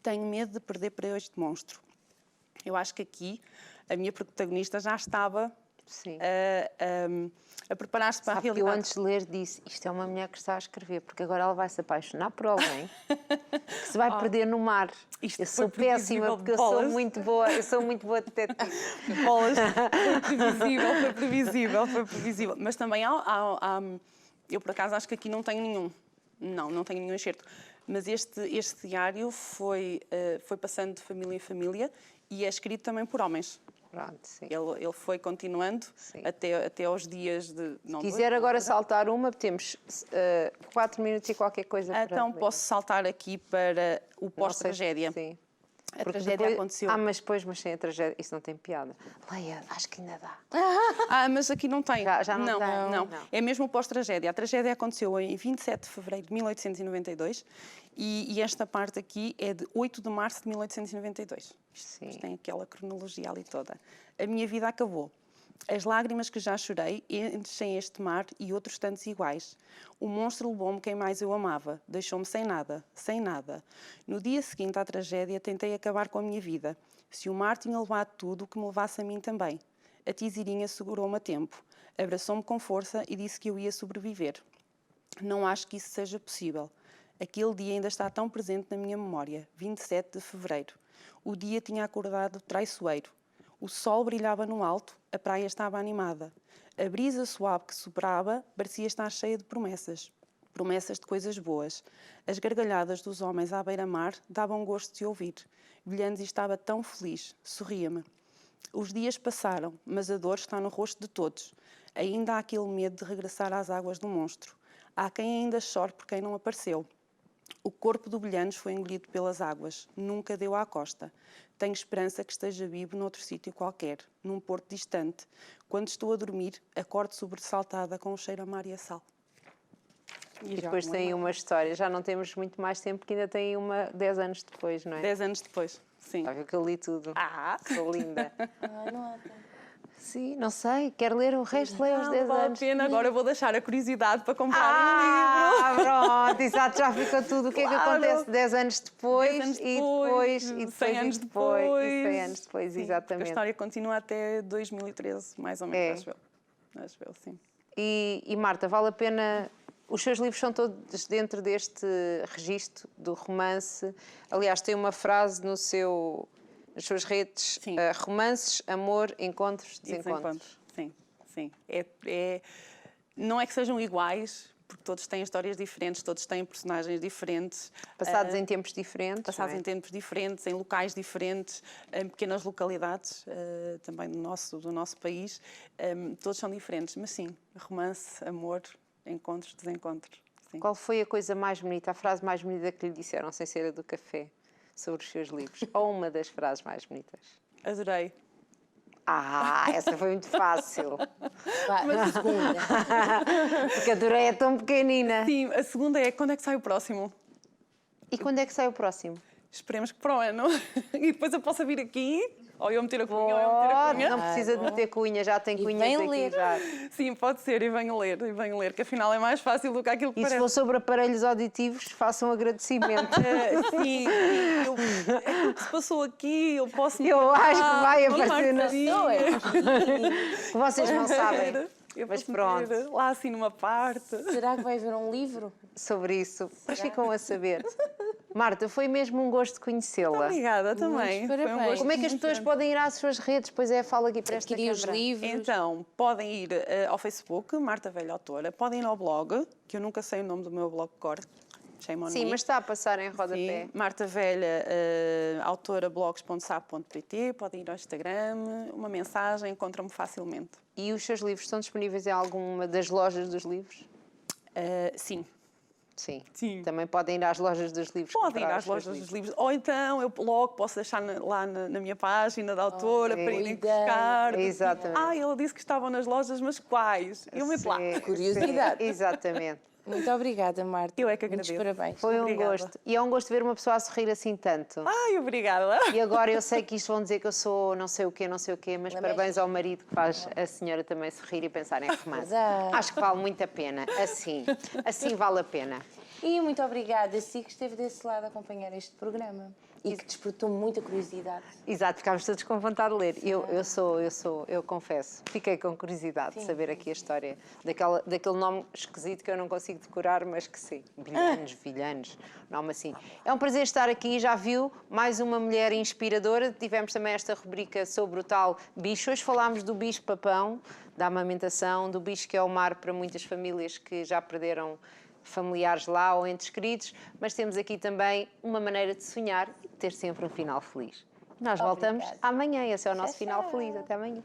Tenho medo de perder para este monstro. Eu acho que aqui a minha protagonista já estava a preparar-se para a realidade. Eu antes de ler disse, isto é uma mulher que está a escrever, porque agora ela vai se apaixonar por alguém que se vai perder no mar. Eu sou péssima porque eu sou muito boa detetive. Bolas, foi previsível. Mas também eu por acaso acho que aqui não tenho nenhum. Não tenho nenhum excerto. Mas este diário foi passando de família em família e é escrito também por homens. Pronto, sim. Ele foi continuando até aos dias de... Se quiser agora saltar uma, temos 4 minutos e qualquer coisa para Então ler. posso saltar aqui para o pós-tragédia. Sim. A tragédia aconteceu... mas sem a tragédia, isso não tem piada. Leia, acho que ainda dá. Mas aqui não tem. Já não tem. Não. É mesmo o pós-tragédia. A tragédia aconteceu em 27 de fevereiro de 1892 e esta parte aqui é de 8 de março de 1892. Isto tem aquela cronologia ali toda. A minha vida acabou. As lágrimas que já chorei enchem este mar e outros tantos iguais. O monstro levou-me quem mais eu amava, deixou-me sem nada, sem nada. No dia seguinte à tragédia, tentei acabar com a minha vida. Se o mar tinha levado tudo, que me levasse a mim também. A Tisirinha segurou-me a tempo, abraçou-me com força e disse que eu ia sobreviver. Não acho que isso seja possível. Aquele dia ainda está tão presente na minha memória, 27 de fevereiro. O dia tinha acordado traiçoeiro. O sol brilhava no alto, a praia estava animada. A brisa suave que soprava parecia estar cheia de promessas. Promessas de coisas boas. As gargalhadas dos homens à beira-mar davam gosto de ouvir. Vilhanes estava tão feliz, sorria-me. Os dias passaram, mas a dor está no rosto de todos. Ainda há aquele medo de regressar às águas do monstro. Há quem ainda chore por quem não apareceu. O corpo do Vilhanes foi engolido pelas águas, nunca deu à costa. Tenho esperança que esteja vivo noutro sítio qualquer, num porto distante. Quando estou a dormir, acordo sobressaltada com o cheiro a mar e a sal. E depois tem uma história, já não temos muito mais tempo, que ainda tem uma 10 anos depois, não é? 10 anos depois, sim. Sabe que eu li tudo. Sou linda. Não há tempo. Sim, não sei, quero ler o resto, leio aos 10 vale anos. A pena. Agora eu vou deixar a curiosidade para comprar um livro. Pronto, exato, já ficou tudo. O que é que acontece 10 anos depois, 10 anos e depois, 100 anos depois. E 100 anos depois, sim, exatamente. A história continua até 2013, mais ou menos, acho eu, sim. E Marta, vale a pena... Os seus livros são todos dentro deste registro do romance. Aliás, tem uma frase nas suas redes, romances, amor, encontros, desencontros. Sim, sim. Não é que sejam iguais, porque todos têm histórias diferentes, todos têm personagens diferentes. Passados em tempos diferentes. Passados em tempos diferentes, em locais diferentes, em pequenas localidades, também do nosso país. Todos são diferentes, mas sim, romance, amor, encontros, desencontros. Sim. Qual foi a coisa mais bonita, a frase mais bonita que lhe disseram, sem ser a do café, sobre os seus livros? Ou uma das frases mais bonitas? Adorei. Essa foi muito fácil. Mas a segunda. Porque adorei, é tão pequenina. Sim, a segunda é quando é que sai o próximo? E quando é que sai o próximo? Esperemos que para o ano. E depois eu possa vir aqui, ou eu meter a cunha, ou eu meter a cunha. Não precisa de meter cunha, já tem cunhas vem aqui ler. já. Sim, pode ser, e venho ler, que afinal é mais fácil do que aquilo que E se parece. for sobre aparelhos auditivos, façam agradecimento. Sim, aquilo que se passou aqui, eu posso... Eu acho que vai uma aparecer na marcazinha. que vocês não sabem. Eu Mas posso pronto. meter lá assim numa parte. Será que vai haver um livro? Sobre isso. Mas ficam a saber. Marta, foi mesmo um gosto conhecê-la. Obrigada também. Muitos Foi um parabéns. gosto Como é que as muito pessoas grande. podem ir às suas redes? Pois é, fala aqui para esta Adquirir os câmara. livros. Então, podem ir ao Facebook, Marta Velho Autora, podem ir ao blog, que eu nunca sei o nome do meu blog de cor. Shame on Sim, me. mas está a passar em rodapé. Sim, Marta Velha, autora blogs.sap.pt, podem ir ao Instagram, uma mensagem, encontram-me facilmente. E os seus livros estão disponíveis em alguma das lojas dos livros? Sim. Sim. Sim. Também podem ir às lojas dos livros. Podem ir comprar às os seus lojas dos livros, ou então eu logo posso deixar lá na minha página da autora para irem boa ideia. buscar. Exatamente. Ela disse que estavam nas lojas, mas quais? Eu meto lá. Sim, Curiosidade. sim, exatamente. Muito obrigada, Marta. Eu é que Muitos agradeço. parabéns. Foi um Obrigada. gosto. E é um gosto ver uma pessoa a sorrir assim tanto. Ai, obrigada. E agora eu sei que isto vão dizer que eu sou não sei o quê, mas Não parabéns mexe. ao marido que faz a senhora também sorrir e pensar em romance. Exato. Acho que vale muito a pena. Assim vale a pena. E muito obrigada a si que esteve desse lado a acompanhar este programa e que despertou muita curiosidade. Exato, ficámos todos com vontade de ler. Eu confesso, fiquei com curiosidade de saber aqui a história daquele nome esquisito que eu não consigo decorar, mas que sim. Vilhanes, nome assim. É um prazer estar aqui, já viu, mais uma mulher inspiradora. Tivemos também esta rubrica sobre o tal bicho. Hoje falámos do bicho-papão, da amamentação, do bicho que é o mar para muitas famílias que já perderam familiares lá ou entes queridos, mas temos aqui também uma maneira de sonhar e de ter sempre um final feliz. Nós voltamos amanhã, esse é o nosso final feliz. Até amanhã.